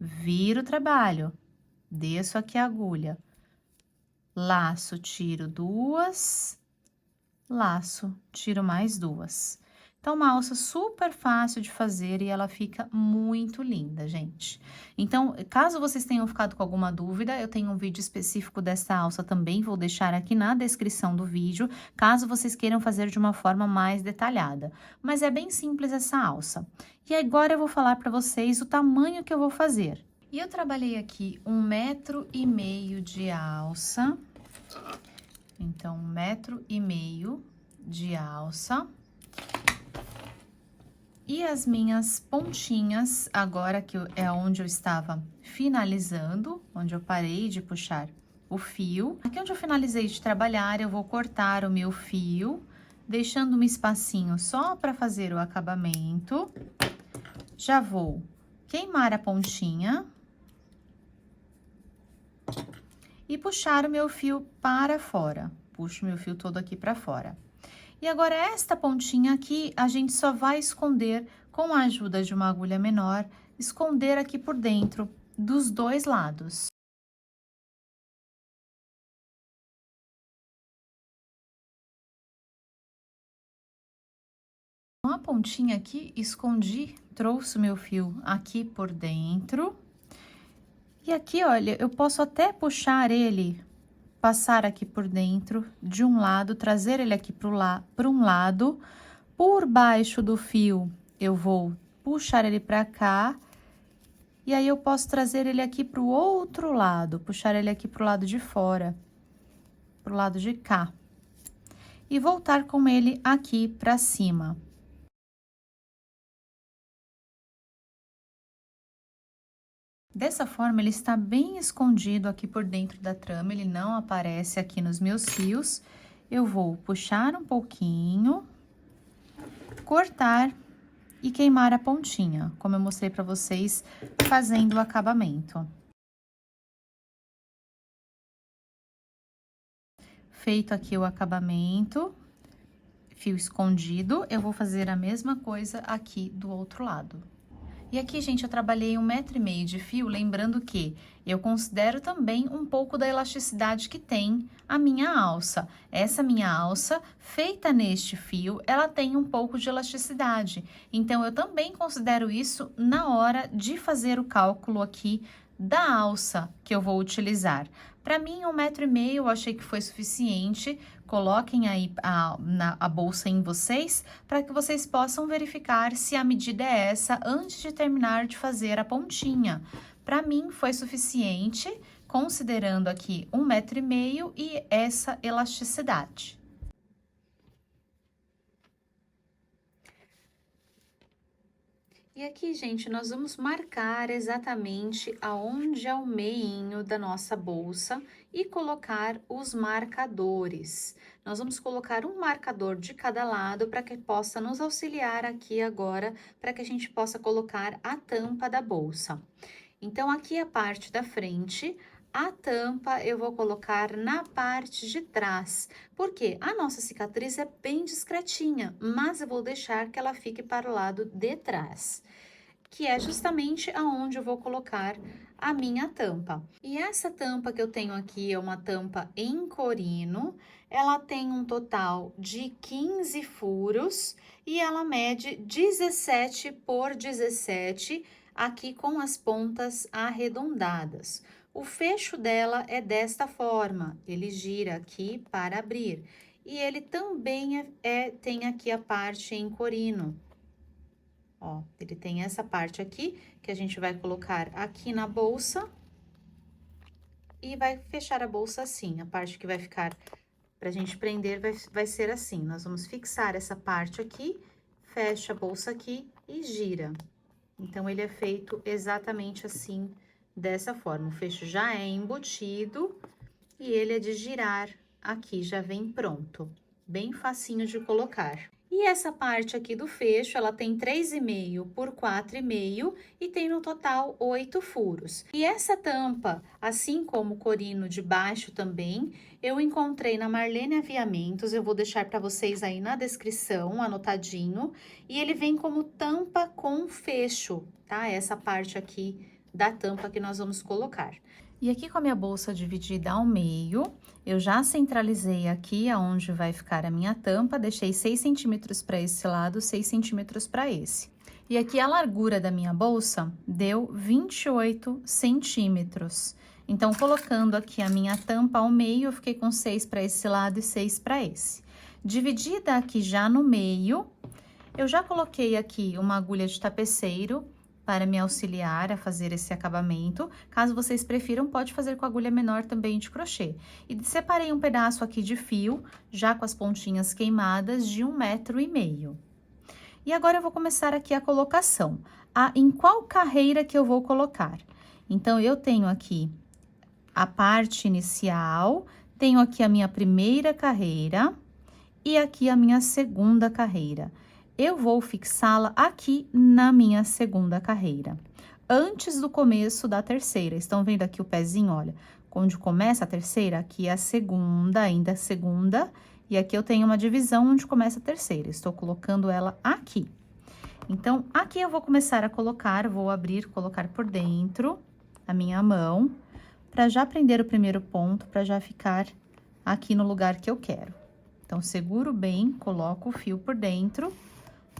Viro o trabalho, desço aqui a agulha. Laço, tiro 2, laço, tiro mais 2. Então, uma alça super fácil de fazer e ela fica muito linda, gente. Então, caso vocês tenham ficado com alguma dúvida, eu tenho um vídeo específico dessa alça também, vou deixar aqui na descrição do vídeo, caso vocês queiram fazer de uma forma mais detalhada. Mas é bem simples essa alça. E agora eu vou falar para vocês o tamanho que eu vou fazer. E eu trabalhei aqui 1,5 m de alça. Então, 1,5 m de alça. E as minhas pontinhas, agora que é onde eu estava finalizando, onde eu parei de puxar o fio. Aqui onde eu finalizei de trabalhar, eu vou cortar o meu fio, deixando um espacinho só para fazer o acabamento. Já vou queimar a pontinha e puxar o meu fio para fora. Puxo o meu fio todo aqui para fora. E agora, esta pontinha aqui, a gente só vai esconder com a ajuda de uma agulha menor, esconder aqui por dentro, dos dois lados. Com a pontinha aqui, escondi, trouxe o meu fio aqui por dentro. E aqui, olha, eu posso até puxar ele, passar aqui por dentro de um lado, trazer ele aqui para um lado. Por baixo do fio, eu vou puxar ele para cá. E aí, eu posso trazer ele aqui para o outro lado, puxar ele aqui para o lado de fora, para o lado de cá. E voltar com ele aqui para cima. Dessa forma, ele está bem escondido aqui por dentro da trama, ele não aparece aqui nos meus fios. Eu vou puxar um pouquinho, cortar e queimar a pontinha, como eu mostrei para vocês fazendo o acabamento. Feito aqui o acabamento, fio escondido, eu vou fazer a mesma coisa aqui do outro lado. E aqui, gente, eu trabalhei 1,5 m de fio, lembrando que eu considero também um pouco da elasticidade que tem a minha alça. Essa minha alça, feita neste fio, ela tem um pouco de elasticidade. Então, eu também considero isso na hora de fazer o cálculo aqui da alça que eu vou utilizar. Para mim, 1,5 m eu achei que foi suficiente. Coloquem aí a bolsa em vocês, para que vocês possam verificar se a medida é essa antes de terminar de fazer a pontinha. Para mim, foi suficiente, considerando aqui 1,5 m e essa elasticidade. E aqui, gente, nós vamos marcar exatamente aonde é o meinho da nossa bolsa e colocar os marcadores. Nós vamos colocar um marcador de cada lado para que possa nos auxiliar aqui agora, para que a gente possa colocar a tampa da bolsa. Então, aqui a parte da frente, a tampa eu vou colocar na parte de trás, porque a nossa cicatriz é bem discretinha, mas eu vou deixar que ela fique para o lado de trás, que é justamente aonde eu vou colocar a minha tampa. E essa tampa que eu tenho aqui é uma tampa em corino, ela tem um total de 15 furos e ela mede 17 por 17, aqui com as pontas arredondadas. O fecho dela é desta forma, ele gira aqui para abrir. E ele também tem aqui a parte em corino. Ó, ele tem essa parte aqui, que a gente vai colocar aqui na bolsa. E vai fechar a bolsa assim, a parte que vai ficar, pra gente prender, vai ser assim. Nós vamos fixar essa parte aqui, fecha a bolsa aqui e gira. Então, ele é feito exatamente assim, dessa forma. O fecho já é embutido e ele é de girar aqui, já vem pronto. Bem facinho de colocar. E essa parte aqui do fecho, ela tem 3,5 por 4,5 e tem no total 8 furos. E essa tampa, assim como o corino de baixo também, eu encontrei na Marlene Aviamentos, eu vou deixar para vocês aí na descrição, anotadinho. E ele vem como tampa com fecho, tá? Essa parte aqui da tampa que nós vamos colocar. E aqui com a minha bolsa dividida ao meio, eu já centralizei aqui aonde vai ficar a minha tampa, deixei 6 centímetros para esse lado, 6 centímetros para esse. E aqui a largura da minha bolsa deu 28 centímetros. Então, colocando aqui a minha tampa ao meio, eu fiquei com 6 para esse lado e 6 para esse. Dividida aqui já no meio, eu já coloquei aqui uma agulha de tapeceiro para me auxiliar a fazer esse acabamento. Caso vocês prefiram, pode fazer com agulha menor também de crochê. E separei um pedaço aqui de fio, já com as pontinhas queimadas, de 1,5 m. E agora eu vou começar aqui a colocação. Em qual carreira que eu vou colocar? Então, eu tenho aqui a parte inicial, tenho aqui a minha primeira carreira e aqui a minha segunda carreira. Eu vou fixá-la aqui na minha segunda carreira, antes do começo da terceira. Estão vendo aqui o pezinho, olha, onde começa a terceira, aqui é a segunda, ainda a segunda, e aqui eu tenho uma divisão onde começa a terceira. Estou colocando ela aqui. Então, aqui eu vou começar a colocar, vou abrir, colocar por dentro a minha mão, para já prender o primeiro ponto, para já ficar aqui no lugar que eu quero. Então, seguro bem, coloco o fio por dentro,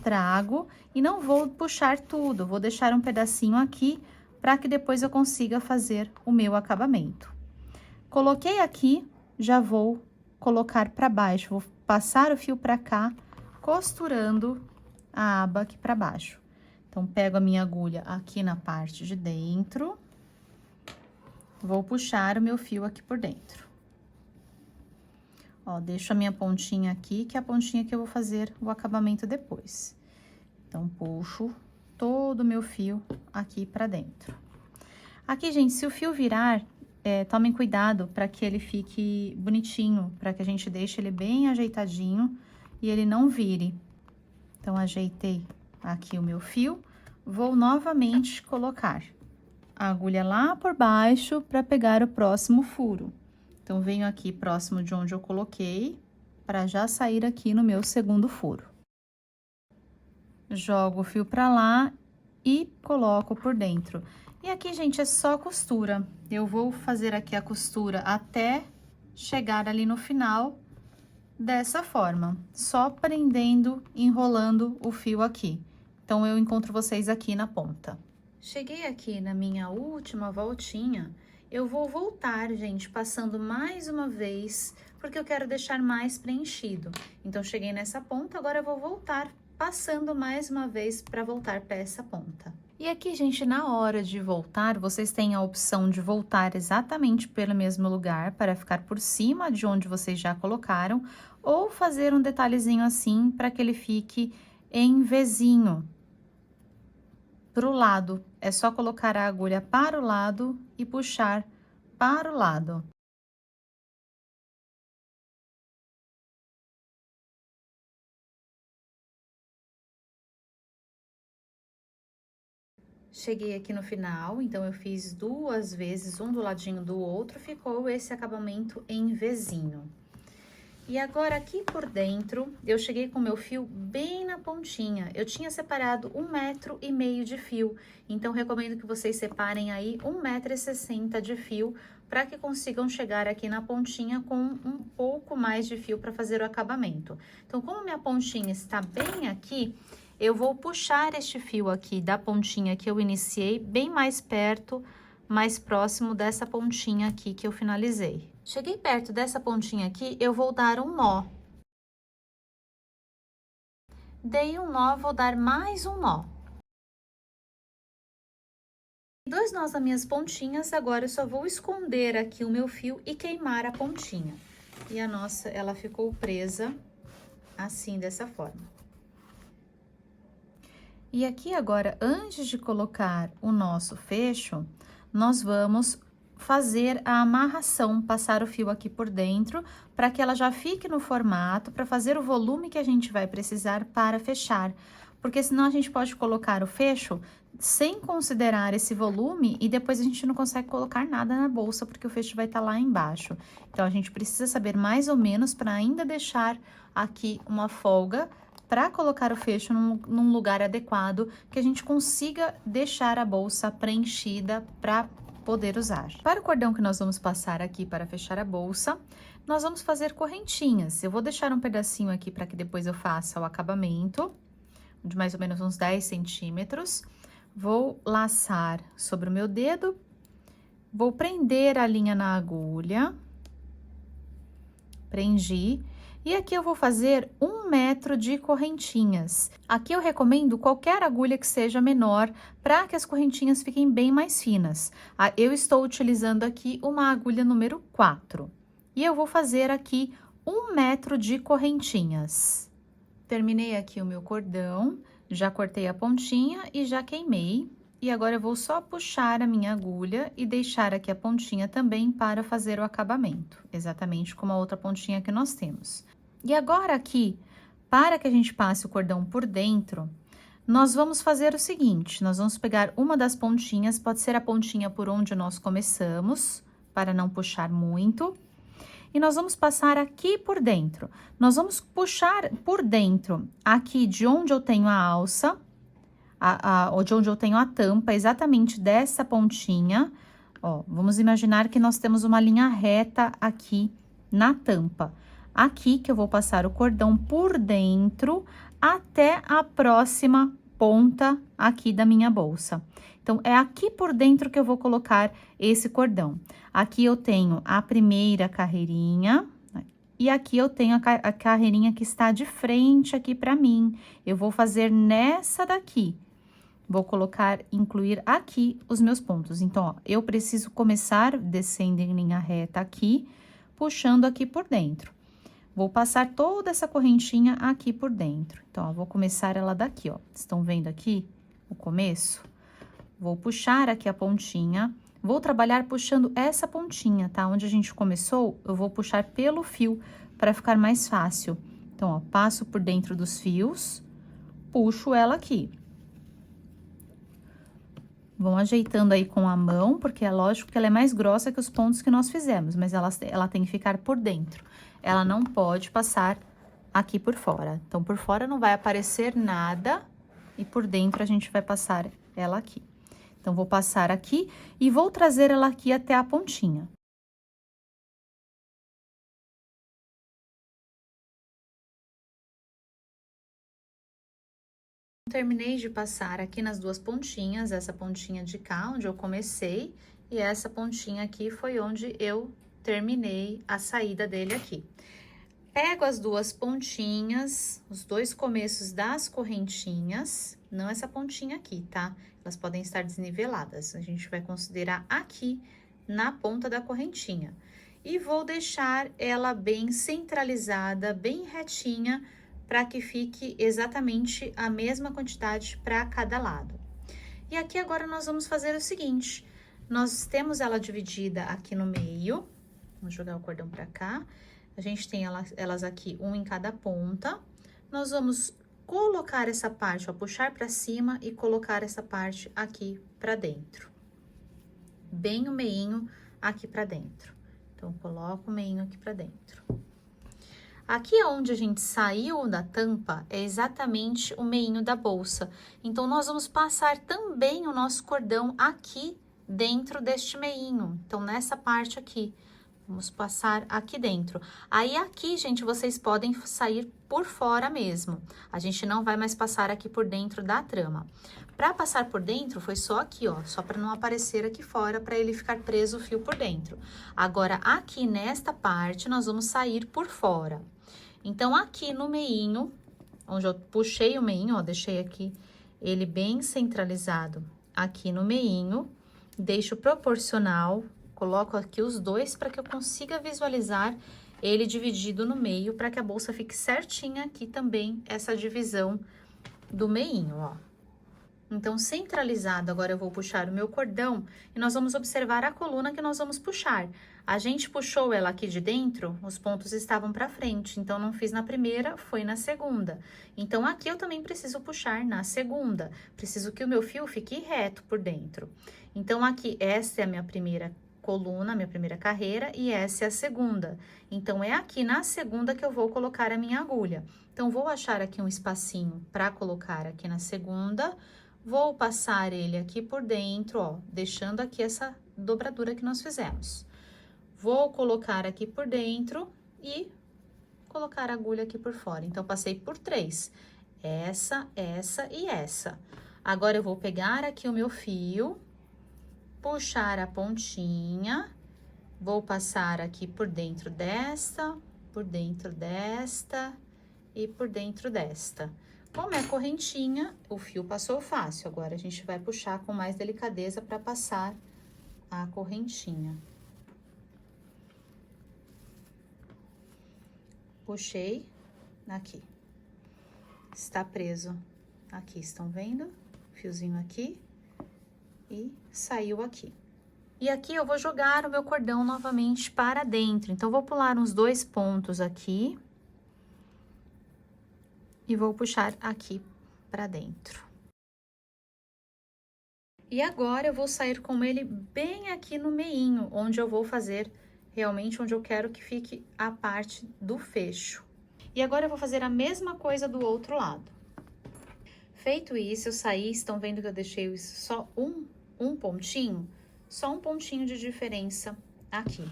trago e não vou puxar tudo, vou deixar um pedacinho aqui para que depois eu consiga fazer o meu acabamento. Coloquei aqui, já vou colocar para baixo, vou passar o fio para cá, costurando a aba aqui para baixo. Então, pego a minha agulha aqui na parte de dentro, vou puxar o meu fio aqui por dentro. Ó, deixo a minha pontinha aqui, que é a pontinha que eu vou fazer o acabamento depois. Então, puxo todo o meu fio aqui pra dentro. Aqui, gente, se o fio virar, tomem cuidado para que ele fique bonitinho, para que a gente deixe ele bem ajeitadinho e ele não vire. Então, ajeitei aqui o meu fio, vou novamente colocar a agulha lá por baixo para pegar o próximo furo. Então, venho aqui próximo de onde eu coloquei, para já sair aqui no meu segundo furo. Jogo o fio para lá e coloco por dentro. E aqui, gente, é só costura. Eu vou fazer aqui a costura até chegar ali no final, dessa forma. Só prendendo, enrolando o fio aqui. Então, eu encontro vocês aqui na ponta. Cheguei aqui na minha última voltinha. Eu vou voltar, gente, passando mais uma vez, porque eu quero deixar mais preenchido. Então, cheguei nessa ponta, agora eu vou voltar, passando mais uma vez para voltar para essa ponta. E aqui, gente, na hora de voltar, vocês têm a opção de voltar exatamente pelo mesmo lugar, para ficar por cima de onde vocês já colocaram, ou fazer um detalhezinho assim, para que ele fique em Vzinho. Para o lado, é só colocar a agulha para o lado e puxar para o lado. Cheguei aqui no final, então eu fiz 2 vezes, um do ladinho do outro, ficou esse acabamento em Vzinho. E agora, aqui por dentro, eu cheguei com o meu fio bem na pontinha. Eu tinha separado 1,5 m de fio, então recomendo que vocês separem aí 1,60 m de fio, para que consigam chegar aqui na pontinha com um pouco mais de fio para fazer o acabamento. Então, como minha pontinha está bem aqui, eu vou puxar este fio aqui da pontinha que eu iniciei, bem mais perto, mais próximo dessa pontinha aqui que eu finalizei. Cheguei perto dessa pontinha aqui, eu vou dar um nó. Dei um nó, vou dar mais um nó. 2 nós nas minhas pontinhas, agora eu só vou esconder aqui o meu fio e queimar a pontinha. E a nossa, ela ficou presa assim, dessa forma. E aqui agora, antes de colocar o nosso fecho, nós vamos fazer a amarração, passar o fio aqui por dentro, para que ela já fique no formato, para fazer o volume que a gente vai precisar para fechar. Porque senão a gente pode colocar o fecho sem considerar esse volume e depois a gente não consegue colocar nada na bolsa, porque o fecho vai estar lá embaixo. Então, a gente precisa saber mais ou menos para ainda deixar aqui uma folga para colocar o fecho num lugar adequado, que a gente consiga deixar a bolsa preenchida para poder usar. Para o cordão que nós vamos passar aqui para fechar a bolsa, nós vamos fazer correntinhas. Eu vou deixar um pedacinho aqui para que depois eu faça o acabamento, de mais ou menos uns 10 centímetros. Vou laçar sobre o meu dedo, vou prender a linha na agulha, prendi. E aqui eu vou fazer 1 metro de correntinhas. Aqui eu recomendo qualquer agulha que seja menor, para que as correntinhas fiquem bem mais finas. Eu estou utilizando aqui uma agulha número 4. E eu vou fazer aqui 1 metro de correntinhas. Terminei aqui o meu cordão, já cortei a pontinha e já queimei. E agora eu vou só puxar a minha agulha e deixar aqui a pontinha também para fazer o acabamento, exatamente como a outra pontinha que nós temos. E agora aqui, para que a gente passe o cordão por dentro, nós vamos fazer o seguinte, nós vamos pegar uma das pontinhas, pode ser a pontinha por onde nós começamos, para não puxar muito, e nós vamos passar aqui por dentro. Nós vamos puxar por dentro, aqui de onde eu tenho a alça, de onde eu tenho a tampa, exatamente dessa pontinha, ó, vamos imaginar que nós temos uma linha reta aqui na tampa. Aqui que eu vou passar o cordão por dentro até a próxima ponta aqui da minha bolsa. Então, é aqui por dentro que eu vou colocar esse cordão. Aqui eu tenho a primeira carreirinha, e aqui eu tenho a carreirinha que está de frente aqui para mim. Eu vou fazer nessa daqui. Vou colocar, incluir aqui os meus pontos. Então, ó, eu preciso começar descendo em linha reta aqui, puxando aqui por dentro. Vou passar toda essa correntinha aqui por dentro. Então, ó, vou começar ela daqui, ó. Estão vendo aqui o começo? Vou puxar aqui a pontinha, vou trabalhar puxando essa pontinha, tá? Onde a gente começou, eu vou puxar pelo fio para ficar mais fácil. Então, ó, passo por dentro dos fios, puxo ela aqui. Vão ajeitando aí com a mão, porque é lógico que ela é mais grossa que os pontos que nós fizemos, mas ela tem que ficar por dentro. Ela não pode passar aqui por fora. Então, por fora não vai aparecer nada e por dentro a gente vai passar ela aqui. Então, vou passar aqui e vou trazer ela aqui até a pontinha. Terminei de passar aqui nas duas pontinhas, essa pontinha de cá, onde eu comecei, e essa pontinha aqui foi onde eu terminei a saída dele aqui. Pego as duas pontinhas, os dois começos das correntinhas, não essa pontinha aqui, tá? Elas podem estar desniveladas, a gente vai considerar aqui na ponta da correntinha. E vou deixar ela bem centralizada, bem retinha, para que fique exatamente a mesma quantidade para cada lado. E aqui agora nós vamos fazer o seguinte, nós temos ela dividida aqui no meio, vamos jogar o cordão para cá, a gente tem elas aqui, um em cada ponta, nós vamos colocar essa parte, ó, puxar para cima e colocar essa parte aqui para dentro. Bem o meinho aqui para dentro. Então, coloco o meinho aqui para dentro. Aqui onde a gente saiu da tampa é exatamente o meinho da bolsa. Então, nós vamos passar também o nosso cordão aqui dentro deste meinho. Então, nessa parte aqui, vamos passar aqui dentro. Aí, aqui, gente, vocês podem sair por fora mesmo. A gente não vai mais passar aqui por dentro da trama. Para passar por dentro, foi só aqui, ó, só para não aparecer aqui fora, para ele ficar preso o fio por dentro. Agora, aqui nesta parte, nós vamos sair por fora. Então, aqui no meinho, onde eu puxei o meinho, ó, deixei aqui ele bem centralizado aqui no meinho, deixo proporcional, coloco aqui os dois para que eu consiga visualizar ele dividido no meio, para que a bolsa fique certinha aqui também, essa divisão do meinho, ó. Então, centralizado, agora eu vou puxar o meu cordão e nós vamos observar a coluna que nós vamos puxar. A gente puxou ela aqui de dentro, os pontos estavam para frente, então não fiz na primeira, foi na segunda. Então, aqui eu também preciso puxar na segunda, preciso que o meu fio fique reto por dentro. Então, aqui, essa é a minha primeira coluna, minha primeira carreira, e essa é a segunda. Então, é aqui na segunda que eu vou colocar a minha agulha. Então, vou achar aqui um espacinho para colocar aqui na segunda. Vou passar ele aqui por dentro, ó, deixando aqui essa dobradura que nós fizemos. Vou colocar aqui por dentro e colocar a agulha aqui por fora. Então, passei por 3. Essa e essa. Agora, eu vou pegar aqui o meu fio, puxar a pontinha, vou passar aqui por dentro desta, por dentro desta e por dentro desta. Como é correntinha, o fio passou fácil. Agora, a gente vai puxar com mais delicadeza para passar a correntinha. Puxei aqui. Está preso aqui, estão vendo? Fiozinho aqui e saiu aqui. E aqui eu vou jogar o meu cordão novamente para dentro. Então, vou pular uns 2 pontos aqui. E vou puxar aqui para dentro. E agora, eu vou sair com ele bem aqui no meinho, onde eu vou fazer realmente onde eu quero que fique a parte do fecho. E agora, eu vou fazer a mesma coisa do outro lado. Feito isso, eu saí, estão vendo que eu deixei só um pontinho? Só um pontinho de diferença aqui.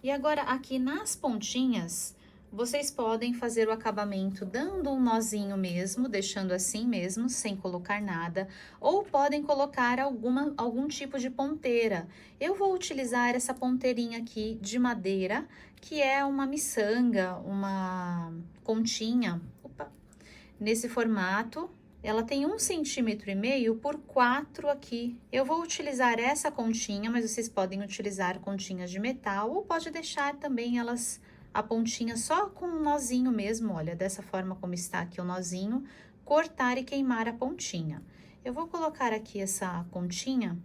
E agora, aqui nas pontinhas, vocês podem fazer o acabamento dando um nozinho mesmo, deixando assim mesmo, sem colocar nada, ou podem colocar algum tipo de ponteira. Eu vou utilizar essa ponteirinha aqui de madeira, que é uma miçanga, uma continha, nesse formato. Ela tem 1,5 cm por 4 aqui. Eu vou utilizar essa continha, mas vocês podem utilizar continhas de metal, ou pode deixar também elas, a pontinha só com um nozinho mesmo, olha, dessa forma como está aqui o nozinho, cortar e queimar a pontinha. Eu vou colocar aqui essa pontinha,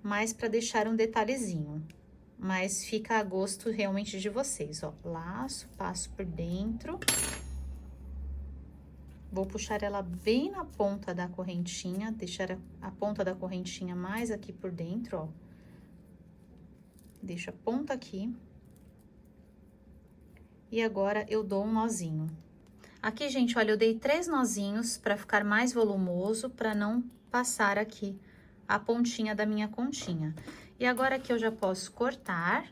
mais para deixar um detalhezinho, mas fica a gosto realmente de vocês, ó. Laço, passo por dentro. Vou puxar ela bem na ponta da correntinha, deixar a ponta da correntinha mais aqui por dentro, ó. Deixo a ponta aqui. E agora, eu dou um nozinho. Aqui, gente, olha, eu dei 3 nozinhos para ficar mais volumoso, para não passar aqui a pontinha da minha continha. E agora, aqui eu já posso cortar,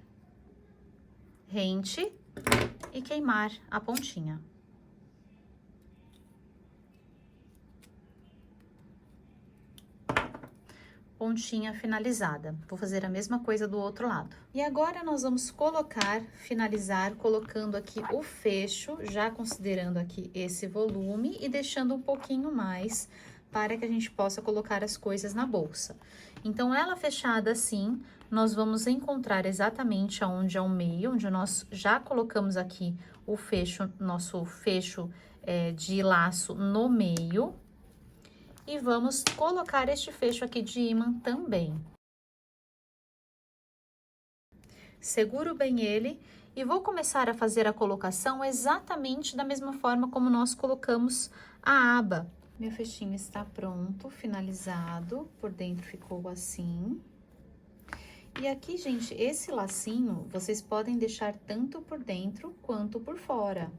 rente e queimar a pontinha. Pontinha finalizada. Vou fazer a mesma coisa do outro lado. E agora, nós vamos finalizar colocando aqui o fecho, já considerando aqui esse volume e deixando um pouquinho mais para que a gente possa colocar as coisas na bolsa. Então, ela fechada assim, nós vamos encontrar exatamente aonde é o meio, onde nós já colocamos aqui o fecho, nosso fecho de laço no meio. E vamos colocar este fecho aqui de ímã também. Seguro bem ele e vou começar a fazer a colocação exatamente da mesma forma como nós colocamos a aba. Meu fechinho está pronto, finalizado, por dentro ficou assim. E aqui, gente, esse lacinho, vocês podem deixar tanto por dentro quanto por fora.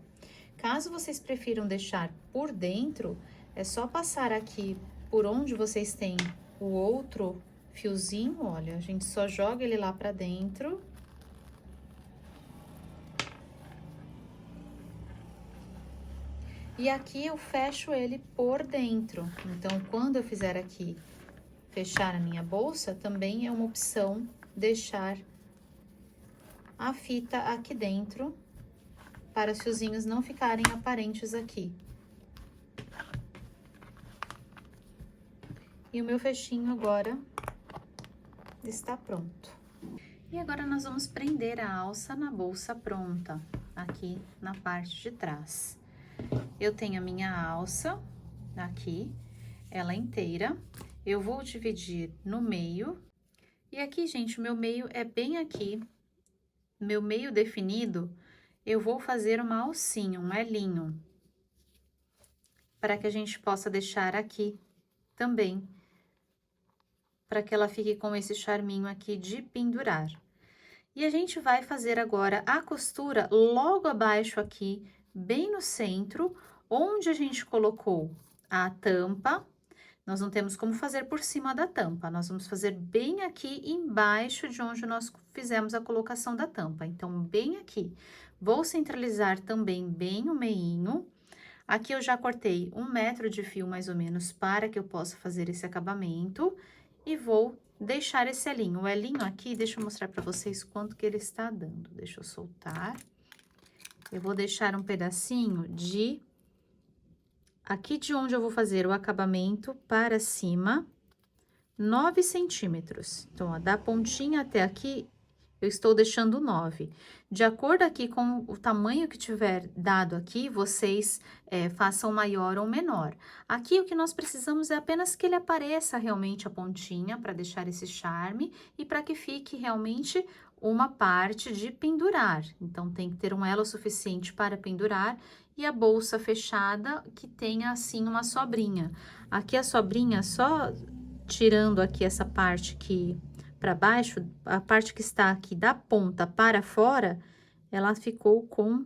Caso vocês prefiram deixar por dentro, é só passar aqui por onde vocês têm o outro fiozinho, olha, a gente só joga ele lá pra dentro. E aqui eu fecho ele por dentro. Então, quando eu fizer aqui, fechar a minha bolsa, também é uma opção deixar a fita aqui dentro, para os fiozinhos não ficarem aparentes aqui. E o meu fechinho agora está pronto. E agora, nós vamos prender a alça na bolsa pronta, aqui na parte de trás. Eu tenho a minha alça aqui, ela inteira. Eu vou dividir no meio. E aqui, gente, o meu meio é bem aqui. Meu meio definido, eu vou fazer uma alcinha, um elinho. Para que a gente possa deixar aqui também, para que ela fique com esse charminho aqui de pendurar. E a gente vai fazer agora a costura logo abaixo aqui, bem no centro, onde a gente colocou a tampa. Nós não temos como fazer por cima da tampa, nós vamos fazer bem aqui embaixo de onde nós fizemos a colocação da tampa. Então, bem aqui. Vou centralizar também bem o meinho. Aqui eu já cortei 1 metro de fio, mais ou menos, para que eu possa fazer esse acabamento. E vou deixar esse elinho. O elinho aqui, deixa eu mostrar pra vocês quanto que ele está dando. Deixa eu soltar. eu vou deixar um pedacinho aqui de onde eu vou fazer o acabamento para cima, 9 centímetros. Então, ó, da pontinha até aqui, eu estou deixando 9. De acordo aqui com o tamanho que tiver dado aqui, vocês façam maior ou menor. Aqui, o que nós precisamos é apenas que ele apareça realmente a pontinha, para deixar esse charme e para que fique realmente uma parte de pendurar. Então, tem que ter um elo suficiente para pendurar e a bolsa fechada que tenha, assim, uma sobrinha. Aqui, a sobrinha, só tirando aqui essa parte que para baixo, a parte que está aqui da ponta para fora, ela ficou com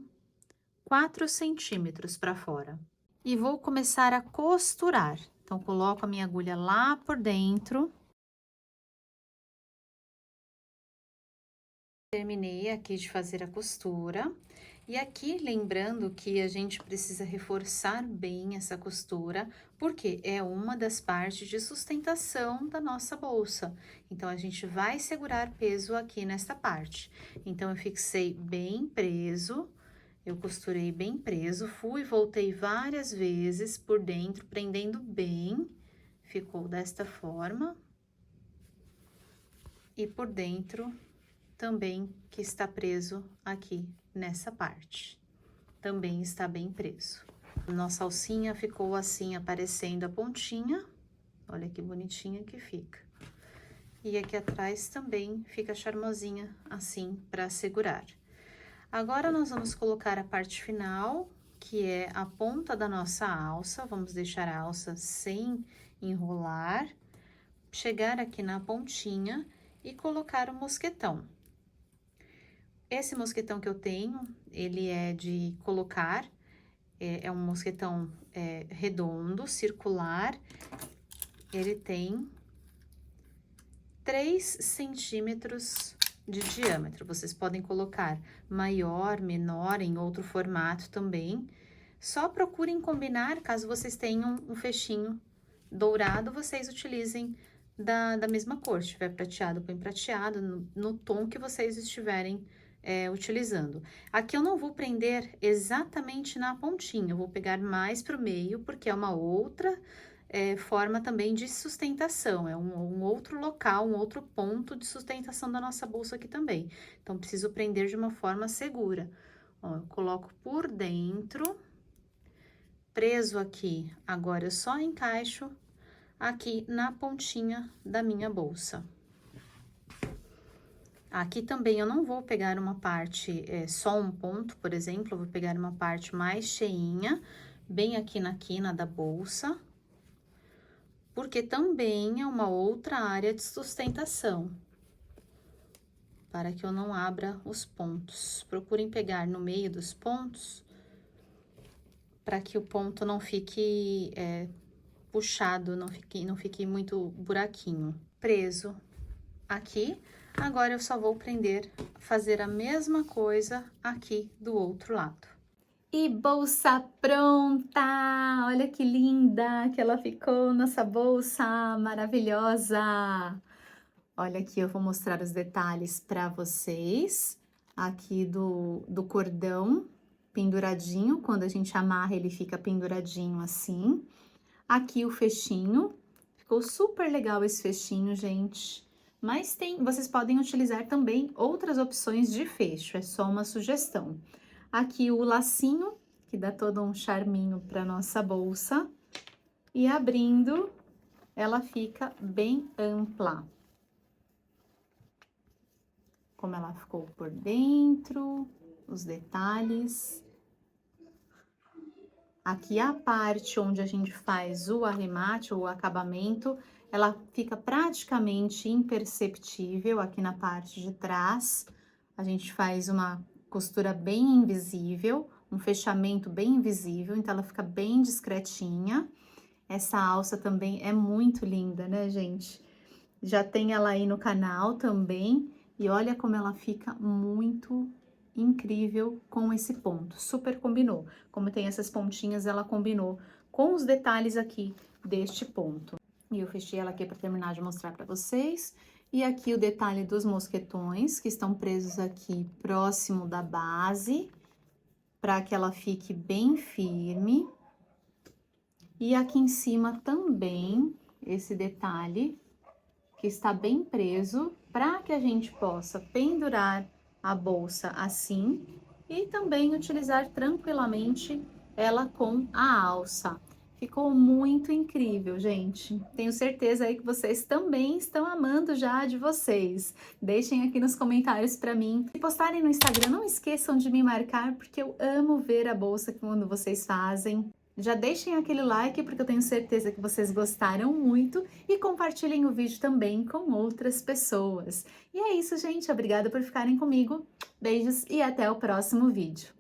4 centímetros para fora. E vou começar a costurar. Então, coloco a minha agulha lá por dentro. Terminei aqui de fazer a costura. E aqui, lembrando que a gente precisa reforçar bem essa costura, porque é uma das partes de sustentação da nossa bolsa. Então, a gente vai segurar peso aqui nesta parte. Então, eu fixei bem preso, eu costurei bem preso, fui e voltei várias vezes por dentro, prendendo bem. Ficou desta forma. E por dentro também que está preso aqui nessa parte. Também está bem preso. Nossa alcinha ficou assim, aparecendo a pontinha. Olha que bonitinha que fica. E aqui atrás também fica charmosinha, assim, para segurar. Agora, nós vamos colocar a parte final, que é a ponta da nossa alça. Vamos deixar a alça sem enrolar. Chegar aqui na pontinha e colocar o mosquetão. Esse mosquetão que eu tenho, ele é de colocar, é um mosquetão redondo, circular. Ele tem 3 centímetros de diâmetro. Vocês podem colocar maior, menor, em outro formato também. Só procurem combinar, caso vocês tenham um fechinho dourado, vocês utilizem da mesma cor. Se tiver prateado, põe prateado, no tom que vocês estiverem utilizando. Aqui eu não vou prender exatamente na pontinha, eu vou pegar mais pro meio, porque é uma outra forma também de sustentação, é um outro local, um outro ponto de sustentação da nossa bolsa aqui também. Então, preciso prender de uma forma segura. Ó, eu coloco por dentro, preso aqui, agora eu só encaixo aqui na pontinha da minha bolsa. Aqui também eu não vou pegar uma parte, só um ponto, por exemplo, eu vou pegar uma parte mais cheinha, bem aqui na quina da bolsa, porque também é uma outra área de sustentação, para que eu não abra os pontos. Procurem pegar no meio dos pontos, para que o ponto não fique puxado, não fique muito buraquinho. Preso aqui. Agora, eu só vou prender, fazer a mesma coisa aqui do outro lado. E bolsa pronta! Olha que linda que ela ficou, nossa bolsa maravilhosa! Olha aqui, eu vou mostrar os detalhes para vocês. Aqui do cordão penduradinho, quando a gente amarra, ele fica penduradinho assim. Aqui o fechinho, ficou super legal esse fechinho, gente. Mas vocês podem utilizar também outras opções de fecho, é só uma sugestão. Aqui o lacinho, que dá todo um charminho para nossa bolsa. E abrindo, ela fica bem ampla. Como ela ficou por dentro, os detalhes. Aqui a parte onde a gente faz o arremate, o acabamento, ela fica praticamente imperceptível aqui na parte de trás. A gente faz uma costura bem invisível, um fechamento bem invisível, então ela fica bem discretinha. Essa alça também é muito linda, né, gente? Já tem ela aí no canal também, e olha como ela fica muito incrível com esse ponto, super combinou. Como tem essas pontinhas, ela combinou com os detalhes aqui deste ponto. E eu fechei ela aqui para terminar de mostrar para vocês. E aqui o detalhe dos mosquetões, que estão presos aqui próximo da base, para que ela fique bem firme. E aqui em cima também, esse detalhe que está bem preso, para que a gente possa pendurar a bolsa assim e também utilizar tranquilamente ela com a alça. Ficou muito incrível, gente. Tenho certeza aí que vocês também estão amando já a de vocês. Deixem aqui nos comentários para mim. Se postarem no Instagram, não esqueçam de me marcar, porque eu amo ver a bolsa quando vocês fazem. Já deixem aquele like, porque eu tenho certeza que vocês gostaram muito, e compartilhem o vídeo também com outras pessoas. E é isso, gente. Obrigada por ficarem comigo. Beijos e até o próximo vídeo.